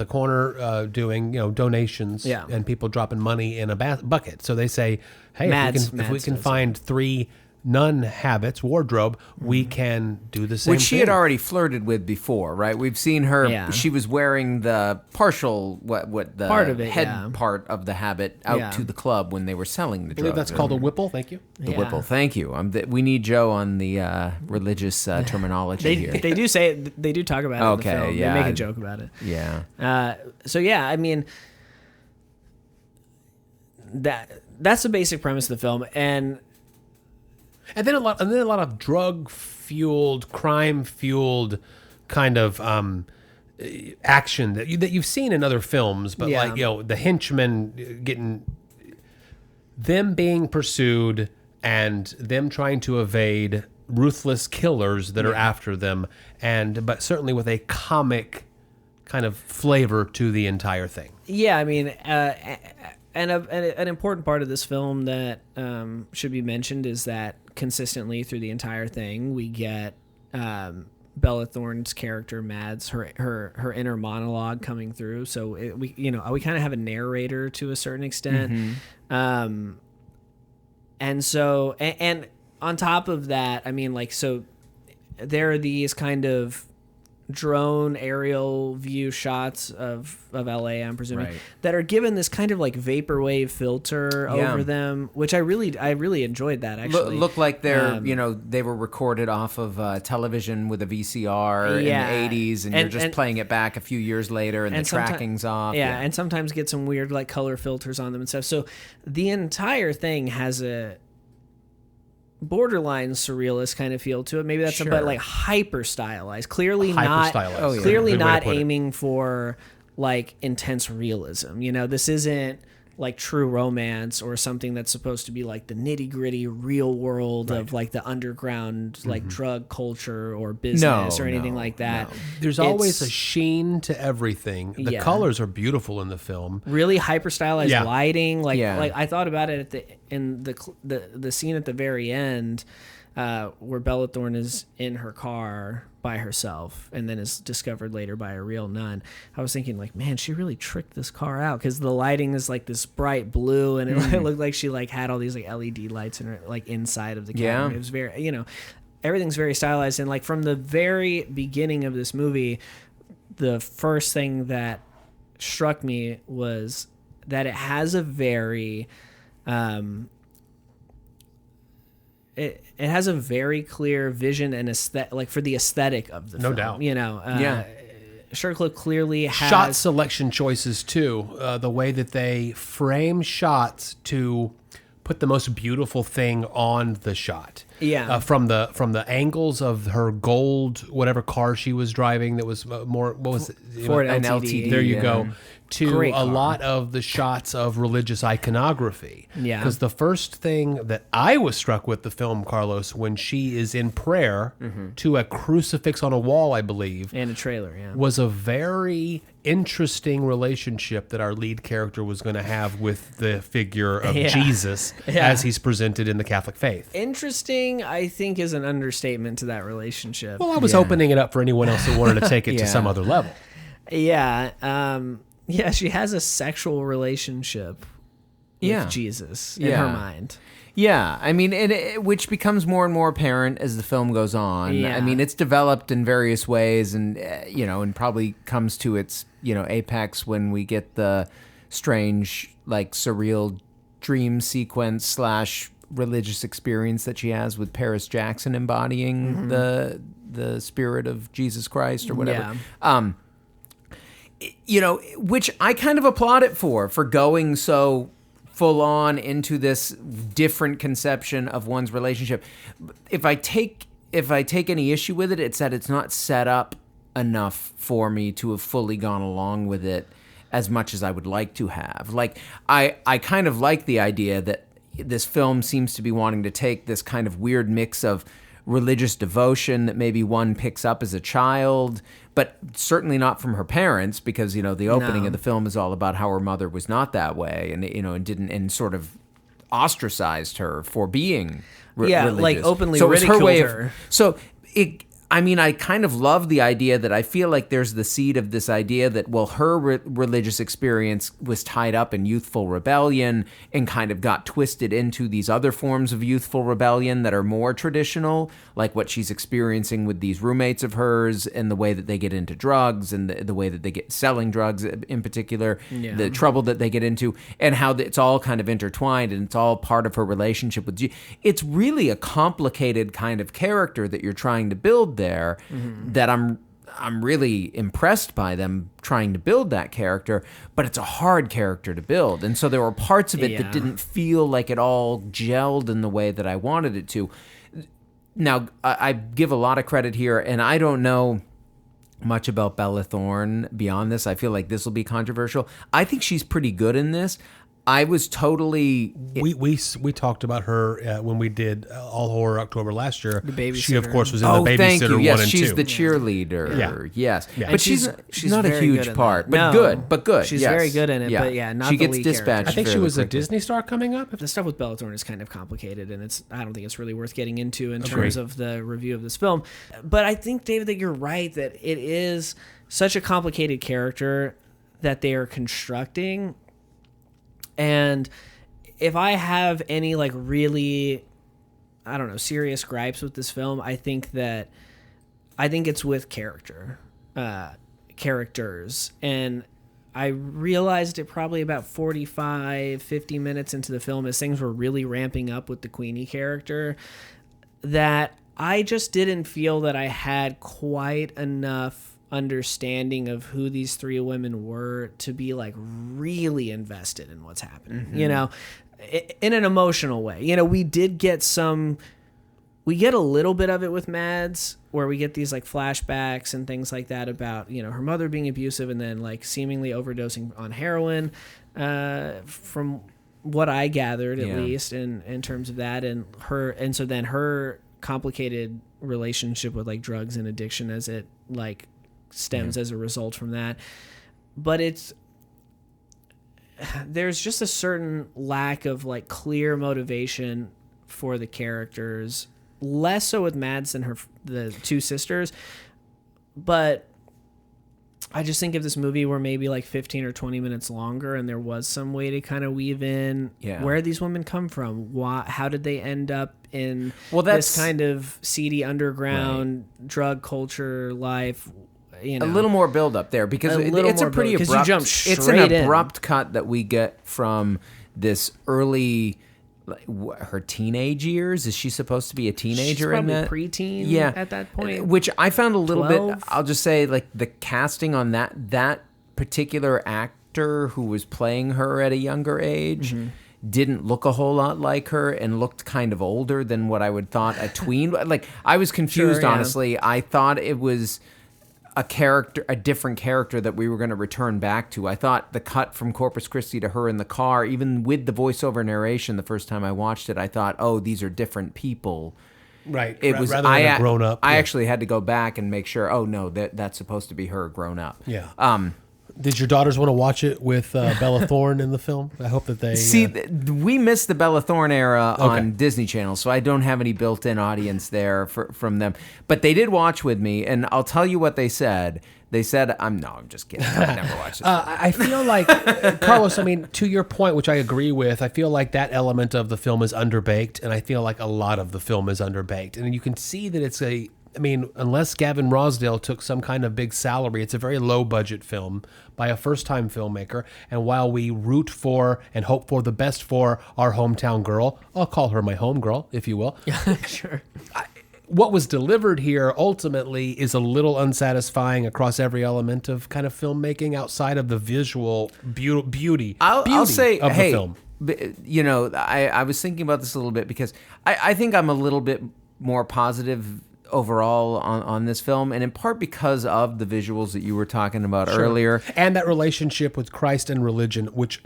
doing donations, and people dropping money in a bucket. So they say, "Hey, if we can find 3 nun habits, wardrobe, we can do the same." Which she had already flirted with before, right? We've seen her. Yeah. She was wearing the partial the Part of it, head part of the habit out to the club when they were selling the I believe drugs. that's called a whipple. Thank you. The whipple. Thank you. We need Joe on the religious terminology here. They do say it, they do talk about it in the film. yeah. They make a joke about it. Yeah. I mean, that's the basic premise of the film, and then a lot of drug-fueled, crime-fueled kind of action that you've seen in other films, but the henchmen getting them being pursued and them trying to evade ruthless killers that are after them, but certainly with a comic kind of flavor to the entire thing. Yeah, I mean, and an important part of this film that should be mentioned is that consistently through the entire thing, we get Bella Thorne's character Mads, her inner monologue coming through. So we kind of have a narrator to a certain extent, and so and on top of that, I mean, like, so there are these kind of drone aerial view shots of LA, I'm presuming, Right. that are given this kind of like vaporwave filter over them, which I really enjoyed that actually. Look like they're, they were recorded off of television with a VCR in the 80s, and you're just playing it back a few years later, and the tracking's off. Yeah, and sometimes get some weird like color filters on them and stuff. So the entire thing has a borderline surrealist kind of feel to it. Maybe that's but like hyper stylized. Clearly not aiming for like intense realism. This isn't like True Romance or something that's supposed to be like the nitty-gritty real world of like the underground like drug culture or business or anything like that. No. There's always a sheen to everything. The colors are beautiful in the film. Really hyper stylized lighting. Like I thought about it in the scene at the very end where Bella Thorne is in her car by herself and then is discovered later by a real nun. I was thinking like, man, she really tricked this car out, because the lighting is like this bright blue, and it looked like she like had all these like LED lights in her like inside of the camera. It was very, everything's very stylized, and like from the very beginning of this movie, the first thing that struck me was that it has a very it has a very clear vision and aesthetic, like for the aesthetic of the film. No doubt. Sugarcliff clearly has shot selection choices too. The way that they frame shots to put the most beautiful thing on the shot. From the angles of her gold, whatever car she was driving, that was more, what was it? Ford LTD. There you go. To a lot of the shots of religious iconography. Yeah. Because the first thing that I was struck with the film, Carlos, when she is in prayer to a crucifix on a wall, I believe. And a trailer, was a very interesting relationship that our lead character was going to have with the figure of Jesus as he's presented in the Catholic faith. Interesting, I think, is an understatement to that relationship. Well, I was opening it up for anyone else who wanted to take it to some other level. Yeah, she has a sexual relationship with Jesus in her mind. Yeah, I mean, which becomes more and more apparent as the film goes on. Yeah. I mean, it's developed in various ways, and and probably comes to its apex when we get the strange, like, surreal dream sequence / religious experience that she has with Paris Jackson embodying the spirit of Jesus Christ or whatever. Which I kind of applaud it for going so full on into this different conception of one's relationship. If I take any issue with it, it's that it's not set up enough for me to have fully gone along with it as much as I would like to have. Like, I kind of like the idea that this film seems to be wanting to take this kind of weird mix of religious devotion that maybe one picks up as a child, but certainly not from her parents, because the opening of the film is all about how her mother was not that way, and and didn't, and sort of ostracized her for being religious. Like openly so ridiculed her way her. I kind of love the idea that I feel like there's the seed of this idea that, well, her religious experience was tied up in youthful rebellion and kind of got twisted into these other forms of youthful rebellion that are more traditional, like what she's experiencing with these roommates of hers, and the way that they get into drugs, and the way that they get selling drugs in particular, the trouble that they get into, and how it's all kind of intertwined, and it's all part of her relationship with Jesus. It's really a complicated kind of character that you're trying to build there, that I'm really impressed by them trying to build that character, but it's a hard character to build, and so there were parts of it that didn't feel like it all gelled in the way that I wanted it to. Now, I give a lot of credit here, and I don't know much about Bella Thorne beyond this. I feel like this will be controversial. I think she's pretty good in this. I was totally... We talked about her when we did All Horror October last year. The babysitter. She, of course, was in The Babysitter 1 yes, and 2. she's the cheerleader. Yeah. Yes. Yeah. But she's not a huge part. But good. She's yes. very good in it, but not she the gets lead dispatched. character. I think she was quickly. a Disney star coming up. The stuff with Bella Thorne is kind of complicated, and I don't think it's really worth getting into in terms of the review of this film. But I think, David, that you're right, that it is such a complicated character that they are constructing. And if I have any like really, serious gripes with this film, I think it's with character. characters, and I realized it probably about 45, 50 minutes into the film, as things were really ramping up with the Queenie character, that I just didn't feel that I had quite enough understanding of who these three women were to be like really invested in what's happening, you know, in an emotional way. You know, we get a little bit of it with Mads, where we get these like flashbacks and things like that about, you know, her mother being abusive and then like seemingly overdosing on heroin, from what I gathered, at least in terms of that, and so then her complicated relationship with like drugs and addiction as it like stems as a result from that. But there's just a certain lack of like clear motivation for the characters, less so with Mads than the two sisters. But I just think if this movie were maybe like 15 or 20 minutes longer, and there was some way to kind of weave in where these women come from, how did they end up in this kind of seedy underground drug culture life. You know, a little more build up there, because it's a pretty abrupt. It's an abrupt cut that we get from this early, her teenage years. Is she supposed to be a teenager in that? Preteen. At that point, which I found a little 12? bit. I'll just say, like, the casting on that particular actor who was playing her at a younger age. Didn't look a whole lot like her, and looked kind of older than what I would thought a tween. Like, I was confused, honestly. I thought it was a different character that we were going to return back to. I thought the cut from Corpus Christi to her in the car, even with the voiceover narration, the first time I watched it, I thought, oh, these are different people. Right. It was rather than a grown up. I actually had to go back and make sure. Oh no, that's supposed to be her grown up. Yeah. Did your daughters want to watch it with Bella Thorne in the film? I hope that they... See, we missed the Bella Thorne era on Disney Channel, so I don't have any built-in audience there from them. But they did watch with me, and I'll tell you what they said. They said, I'm just kidding. I've never watched it. I feel like, Carlos, I mean, to your point, which I agree with, I feel like that element of the film is underbaked, and I feel like a lot of the film is underbaked. And you can see that it's unless Gavin Rossdale took some kind of big salary, it's a very low-budget film by a first-time filmmaker. And while we root for and hope for the best for our hometown girl, I'll call her my home girl, if you will. Sure. What was delivered here ultimately is a little unsatisfying across every element of kind of filmmaking outside of the visual beauty I'll say, of the film. You know, I was thinking about this a little bit, because I think I'm a little bit more positive overall on this film, and in part because of the visuals that you were talking about earlier, and that relationship with Christ and religion, which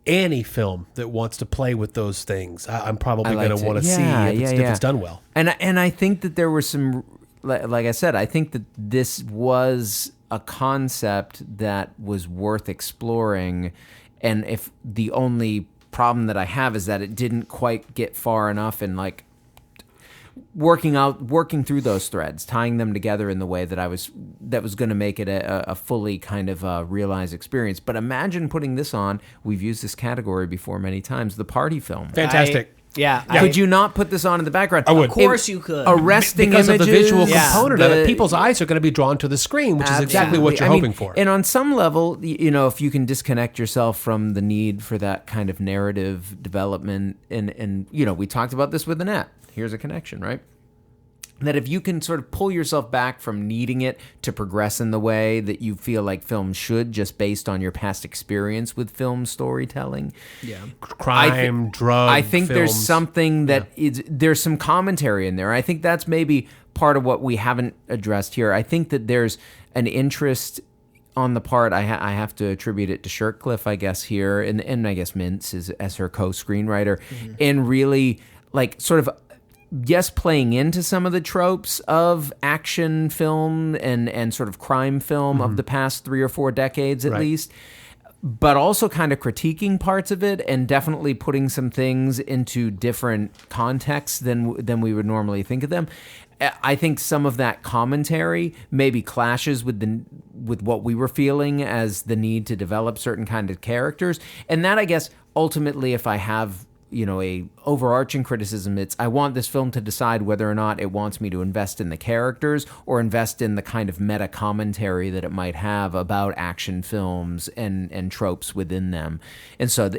any film that wants to play with those things, I'm probably going to want to see if it's done well. And I think that there were some, like I said, I think that this was a concept that was worth exploring, and if the only problem that I have is that it didn't quite get far enough in like working through those threads, tying them together in the way that was going to make it a fully kind of realized experience. But imagine putting this on. We've used this category before many times. The party film. Fantastic. Could you not put this on in the background? I would. Of course you could. Arresting because images, of the visual component of it. People's eyes are going to be drawn to the screen, which is exactly what you're hoping for. And on some level, you know, if you can disconnect yourself from the need for that kind of narrative development, and you know, we talked about this with Annette. Here's a connection, right? That if you can sort of pull yourself back from needing it to progress in the way that you feel like film should, just based on your past experience with film storytelling. Crime, drugs. I think there's something that there's some commentary in there. I think that's maybe part of what we haven't addressed here. I think that there's an interest on the part, I have to attribute it to Shirtcliffe, I guess, here, and I guess Mintz as her co-screenwriter, in really like sort of playing into some of the tropes of action film and sort of crime film of the past 3 or 4 decades at least, but also kind of critiquing parts of it and definitely putting some things into different contexts than we would normally think of them. I think some of that commentary maybe clashes with what we were feeling as the need to develop certain kind of characters, and that, I guess, ultimately, if I have a overarching criticism. It's, I want this film to decide whether or not it wants me to invest in the characters or invest in the kind of meta commentary that it might have about action films and tropes within them. And so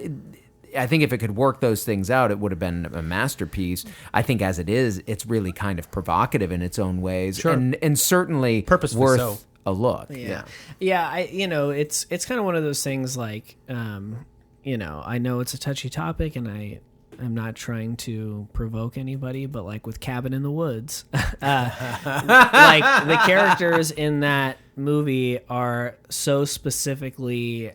I think if it could work those things out, it would have been a masterpiece. I think as it is, it's really kind of provocative in its own ways, and certainly purposefully worth a look. Yeah. It's kind of one of those things like, I know it's a touchy topic, and I'm not trying to provoke anybody, but like with Cabin in the Woods, like the characters in that movie are so specifically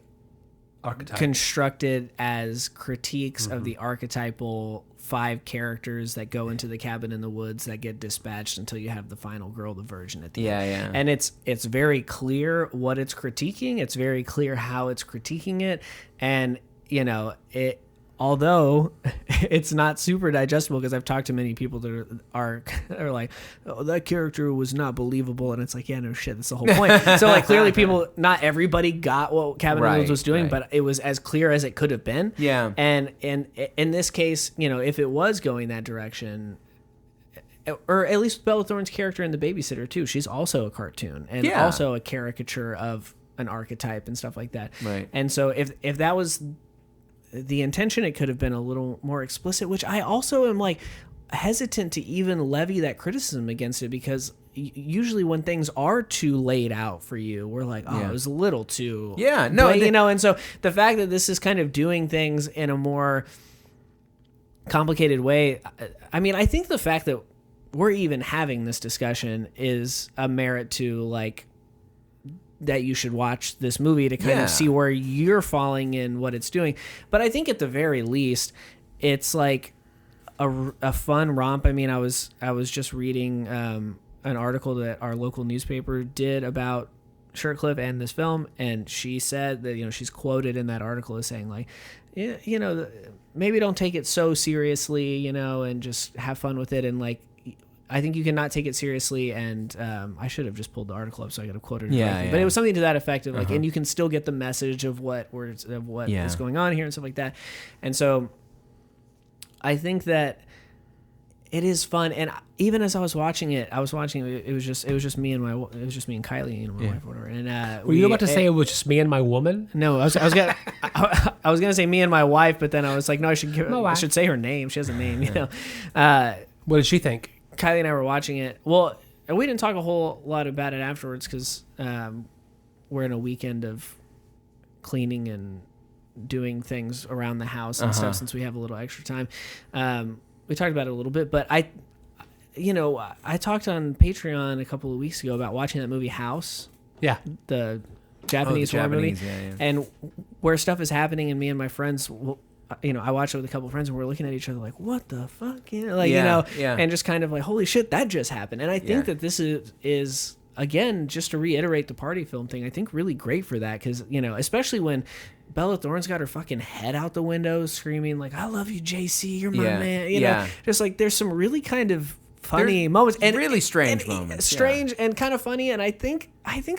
constructed as critiques of the archetypal 5 characters that go into the cabin in the woods that get dispatched until you have the final girl, the virgin, at the end. Yeah. And it's very clear what it's critiquing. It's very clear how it's critiquing it. And, although it's not super digestible, because I've talked to many people that are like, oh, that character was not believable, and it's like, yeah, no shit, that's the whole point. So like clearly not everybody got what Cabin in the Woods was doing, but it was as clear as it could have been. Yeah. And in this case, if it was going that direction, or at least Bella Thorne's character in The Babysitter too, she's also a cartoon and also a caricature of an archetype and stuff like that. Right. And so if that was the intention, it could have been a little more explicit, which I also am like hesitant to even levy that criticism against it, because usually when things are too laid out for you, we're like, it was a little too, and so the fact that this is kind of doing things in a more complicated way, I mean, I think the fact that we're even having this discussion is a merit to like, that you should watch this movie to kind of see where you're falling in what it's doing. But I think at the very least, it's like a fun romp. I mean, I was just reading an article that our local newspaper did about Shirtcliffe and this film, and she said that, she's quoted in that article as saying like, maybe don't take it so seriously, and just have fun with it. And like, I think you cannot take it seriously, and I should have just pulled the article up so I could have quoted it correctly. But it was something to that effect of like, and you can still get the message of what is going on here and stuff like that. And so I think that it is fun. And even as I was watching it, it was just me and Kylie, my wife, or whatever. And were you about to say it was just me and my woman? No, I was gonna say me and my wife, but then I was like, no, I should say her name. She has a name, What did she think? Kylie and I were watching it. Well, and we didn't talk a whole lot about it afterwards because we're in a weekend of cleaning and doing things around the house and stuff, since we have a little extra time. We talked about it a little bit, but I talked on Patreon a couple of weeks ago about watching that movie House. Yeah. The Japanese horror movie. Yeah. And where stuff is happening, and me and my friends I watched it with a couple of friends, and we're looking at each other like, what the fuck? And just kind of like, holy shit, that just happened. And I think that this is again, just to reiterate the party film thing, I think really great for that, because, especially when Bella Thorne's got her fucking head out the window screaming like, I love you, JC, you're my man. Just like there's some really kind of funny moments and really strange moments, strange and kind of funny, and I think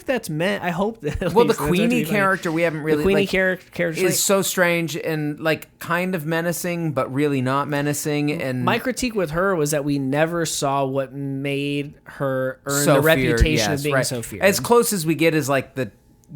that's meant. I hope that. The Queenie character we haven't really. The Queenie character is so strange and like kind of menacing, but really not menacing. And my critique with her was that we never saw what made her earn the reputation of being so feared. As close as we get is like the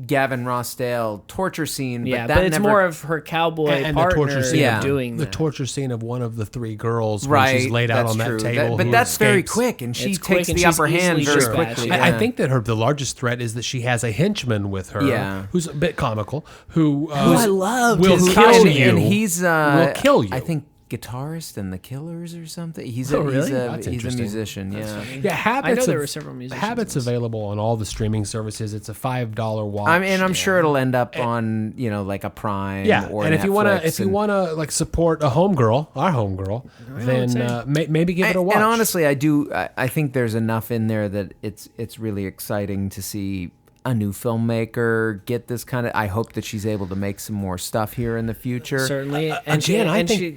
Gavin Rossdale torture scene, but it's more of her cowboy and partner the torture scene doing the torture scene of one of the 3 girls when she's laid out on that table. But that's very quick, and she takes the upper hand very quickly. I think that the largest threat is that she has a henchman with her, who's a bit comical, who I love, will kill you, and he's will kill you. I think guitarist in the Killers or something. He's really? He's a musician. Habits. I know there were several musicians. Habits available on all the streaming services. It's a $5 watch. I'm sure it'll end up on like a Prime. Or and Netflix, if you wanna like support our homegirl, then maybe give it a watch. And honestly, I think there's enough in there that it's really exciting to see a new filmmaker get this kind of. I hope that she's able to make some more stuff here in the future. Certainly, and she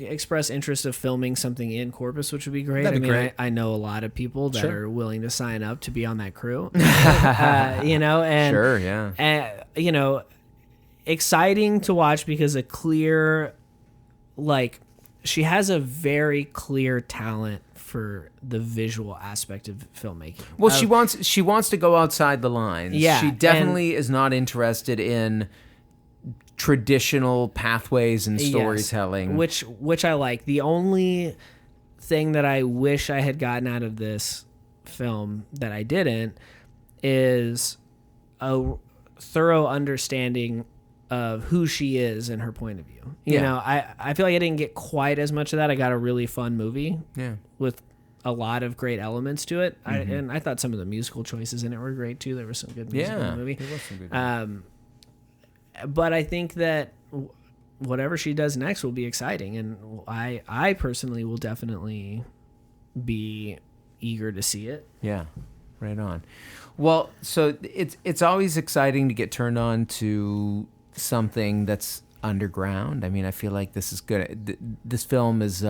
expressed interest of filming something in Corpus, which would be great. I know a lot of people that are willing to sign up to be on that crew. And sure, yeah, and exciting to watch because a clear, like, she has a very clear talent for the visual aspect of filmmaking. Well, she wants to go outside the lines. Yeah, she definitely is not interested in traditional pathways and storytelling, which I like. The only thing that I wish I had gotten out of this film that I didn't is a thorough understanding of who she is and her point of view. You know, I feel like I didn't get quite as much of that. I got a really fun movie with a lot of great elements to it. And I thought some of the musical choices in it were great too. There was some good music in the movie. There was some good but I think that whatever she does next will be exciting, and I personally will definitely be eager to see it. Yeah, right on. Well, so it's always exciting to get turned on to something that's underground. I mean, I feel like this is good. This film is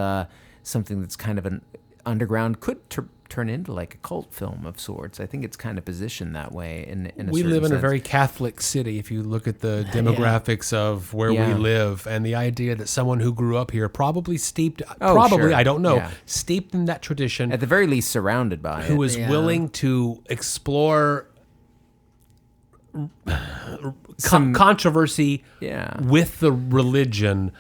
something that's kind of an underground, could turn into like a cult film of sorts. I think it's kind of positioned that way. We live in a very Catholic city. If you look at the demographics of where we live, and the idea that someone who grew up here, probably steeped, I don't know, steeped in that tradition, at the very least surrounded by who is willing to explore controversy with the religion.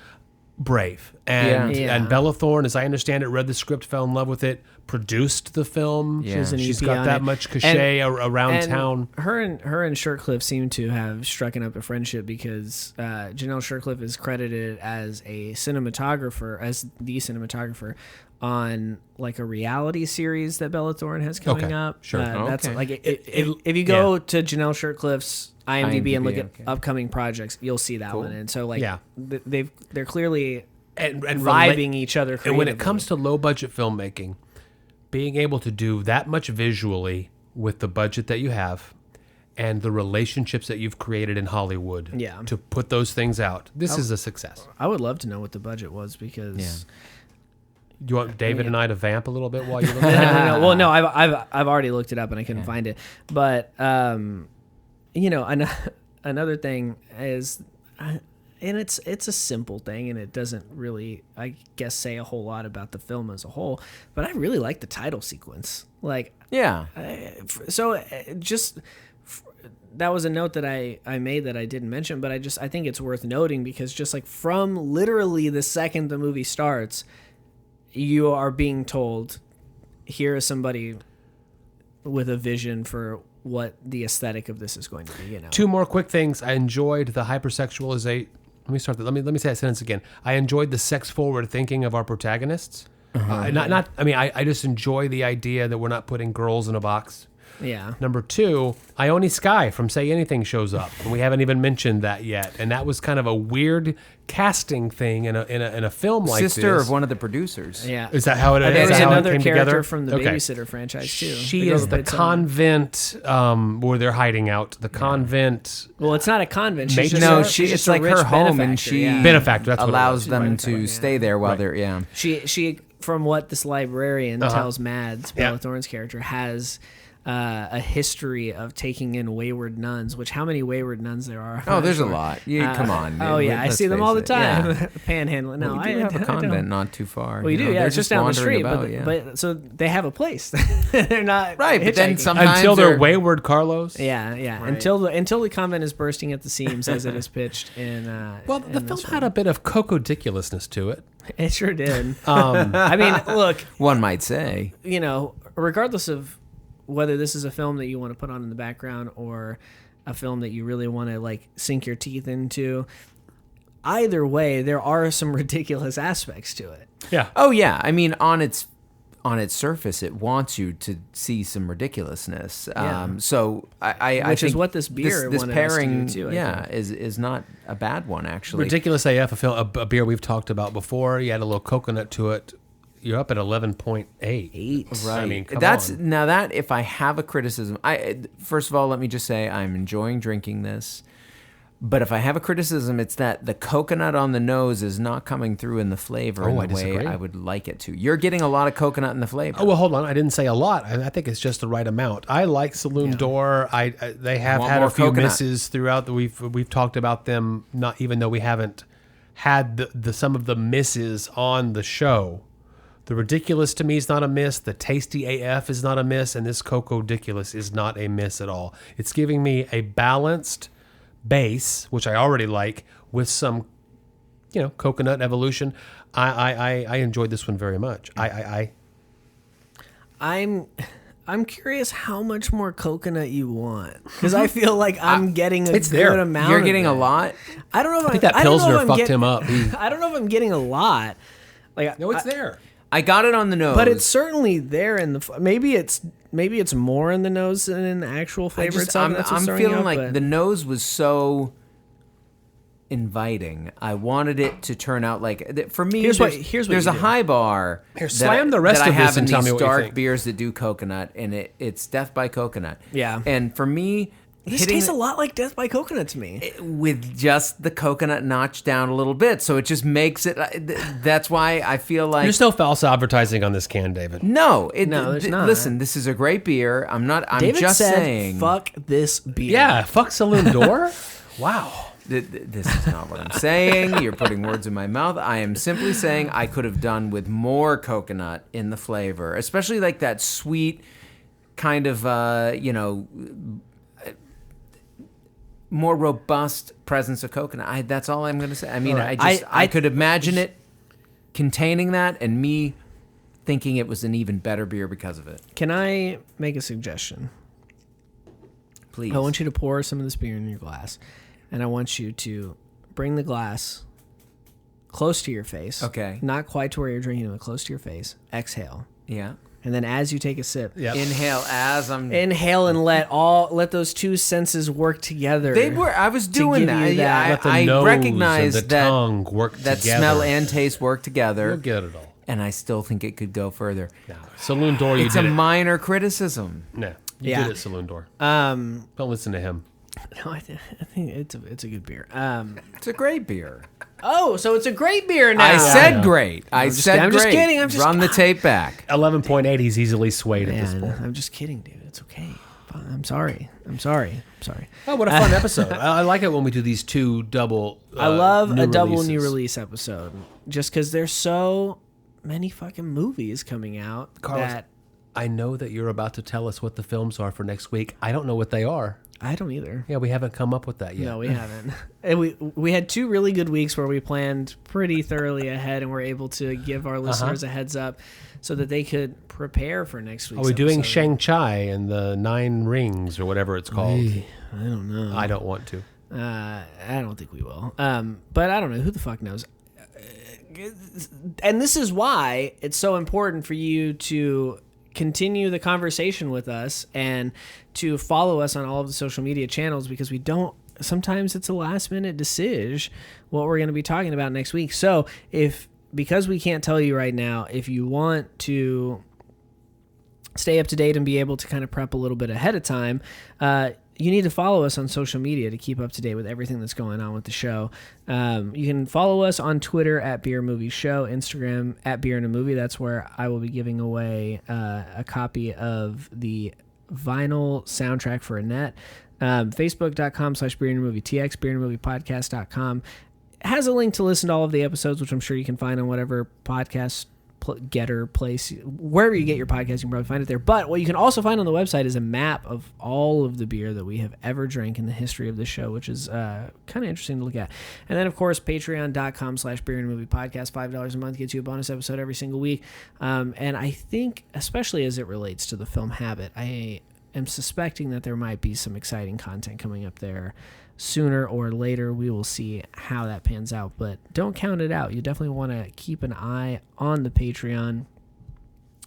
Brave. And Bella Thorne, as I understand it, read the script, fell in love with it, produced the film. Yeah. She's got that much cachet around town. Her and Shercliffe seem to have struck up a friendship because Janelle Shercliffe is credited as the cinematographer on like a reality series that Bella Thorne has coming up. Sure. That's like if you go to Janelle Shercliffe's IMDb and look at upcoming projects, you'll see that one. And so like they're clearly and vibing each other creatively. And when it comes to low budget filmmaking, being able to do that much visually with the budget that you have and the relationships that you've created in Hollywood to put those things out, this is a success. I would love to know what the budget was because Do you want David and I to vamp a little bit while you're looking at it? No. Well, no, I've already looked it up and I couldn't find it. But another thing is, and it's a simple thing, and it doesn't really, I guess, say a whole lot about the film as a whole. But I really like the title sequence. Like, that was a note that I made that I didn't mention, but I think it's worth noting because just like from literally the second the movie starts, you are being told, here is somebody with a vision for what the aesthetic of this is going to be. Two more quick things. I enjoyed the hypersexualization. Let me start that. Let me say that sentence again. I enjoyed the sex-forward thinking of our protagonists. I just enjoy the idea that we're not putting girls in a box. Yeah. Number two, Ione Skye from Say Anything shows up, and we haven't even mentioned that yet. And that was kind of a weird casting thing in a film like this. Sister of one of the producers. Yeah. Is that how it is? There's another character from the Babysitter franchise too. She is the convent where they're hiding out. The convent. Well, it's not a convent. It's like her home, and she benefactor allows them to stay there while they're She from what this librarian tells Mads, Bella Thorne's character, has a history of taking in wayward nuns, which how many wayward nuns there are? There's a lot. Come on. Man. I see them all the time. Panhandling. No, I have a convent not too far. Well, you do. It's just down the street. But so they have a place. They're not right. But then sometimes until they're wayward Carlos. Yeah. Right. Until the convent is bursting at the seams, as it is pitched in. The film had a bit of cocodiculousness to it. It sure did. I mean, look. One might say. Regardless of whether this is a film that you want to put on in the background or a film that you really want to like sink your teeth into, either way, there are some ridiculous aspects to it. Yeah. Oh yeah. I mean, on its surface, it wants you to see some ridiculousness. So I which think is what this beer this wanted pairing us to do too, is not a bad one actually. Ridiculous AF, a beer we've talked about before. You had a little coconut to it. You're up at 11.8. Right. I mean, now that if I have a criticism, first of all, let me just say I'm enjoying drinking this. But if I have a criticism, it's that the coconut on the nose is not coming through in the flavor in the way I would like it to. You're getting a lot of coconut in the flavor. Oh, well, hold on. I didn't say a lot. I think it's just the right amount. I like Saloon Door. They have had a few misses throughout. We've talked about them, not even though we haven't had the some of the misses on the show. The ridiculous to me is not a miss. The tasty AF is not a miss, and this Coco-diculous is not a miss at all. It's giving me a balanced base, which I already like, with some, coconut evolution. I enjoyed this one very much. I'm curious how much more coconut you want, because I feel like I'm getting a good amount. You're getting a lot. I don't know if I think that Pilsner fucked him up. I don't know if I'm getting a lot. No, it's there. I got it on the nose, but it's certainly there in the. Maybe it's more in the nose than in the actual flavor itself. I'm feeling like the nose was so inviting. I wanted it to turn out like, for me. There's a high bar. Slam the rest that of I have this and in tell me these what you dark think. beers that do coconut, and it's Death by Coconut. Yeah, and for me. This tastes a lot like Death by Coconut to me. With just the coconut notched down a little bit. So it just makes it... That's why I feel like... There's no false advertising on this can, David. No, there's not. Listen, this is a great beer. I'm David just said, saying... fuck this beer. Yeah, fuck Saloon Door? Wow. This is not what I'm saying. You're putting words in my mouth. I am simply saying I could have done with more coconut in the flavor. Especially like that sweet kind of, more robust presence of coconut. That's all I'm going to say. I mean, right. I could imagine it containing that, and me thinking it was an even better beer because of it. Can I make a suggestion? Please. I want you to pour some of this beer in your glass, and I want you to bring the glass close to your face. Okay. Not quite to where you're drinking it, but close to your face. Exhale. Yeah. And then as you take a sip, inhale as I'm... Inhale and let those two senses work together. I was doing that. Let the nose recognize and the tongue work that together. Smell and taste work together. You'll get it all. And I still think it could go further. No. Saloon Door, it's did a it. minor criticism. No, you did it, Saloon Door. Don't listen to him. No, I think it's a good beer. It's a great beer. Oh, so it's a great beer now. I said great. I'm just kidding. Run the tape back. 11.8. He's easily swayed at this point. I'm just kidding, dude. It's okay. I'm sorry. Oh, what a fun episode. I like it when we do these two double I love a double releases. new release episode. Just because there's so many fucking movies coming out. Carlos, I know that you're about to tell us what the films are for next week. I don't know what they are. I don't either. Yeah, we haven't come up with that yet. No, we haven't. And we had 2 really good weeks where we planned pretty thoroughly ahead, and we're able to give our listeners a heads up so that they could prepare for next week's Are we doing episode. Shang-Chi and the 9 Rings or whatever it's called? I don't know. I don't want to. I don't think we will. But I don't know. Who the fuck knows? And this is why it's so important for you to continue the conversation with us and to follow us on all of the social media channels, because sometimes it's a last minute decision what we're going to be talking about next week. So because we can't tell you right now, if you want to stay up to date and be able to kind of prep a little bit ahead of time, you need to follow us on social media to keep up to date with everything that's going on with the show. You can follow us on Twitter at Beer Movie Show, Instagram at Beer and a Movie. That's where I will be giving away a copy of the vinyl soundtrack for Annette. Facebook.com/Beer and a Movie TX, beerandmoviepodcast.com has a link to listen to all of the episodes, which I'm sure you can find on whatever podcast getter place, wherever you get your podcast, you can probably find it there. But what you can also find on the website is a map of all of the beer that we have ever drank in the history of the show, which is kind of interesting to look at. And then, of course, patreon.com/Beer and Movie Podcast. $5 a month gets you a bonus episode every single week. And I think, especially as it relates to the film Habit, I am suspecting that there might be some exciting content coming up there sooner or later. We will see how that pans out, but don't count it out. You definitely want to keep an eye on the Patreon.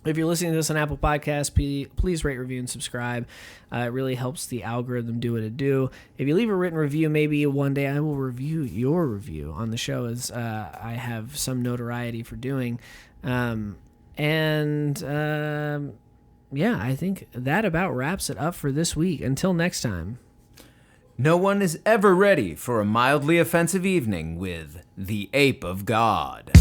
If you're listening to this on Apple Podcasts, please rate, review, and subscribe. It really helps the algorithm do what it do. If you leave a written review, maybe one day I will review your review on the show, as I have some notoriety for doing. Yeah, I think that about wraps it up for this week. Until next time. No one is ever ready for a mildly offensive evening with the Ape of God.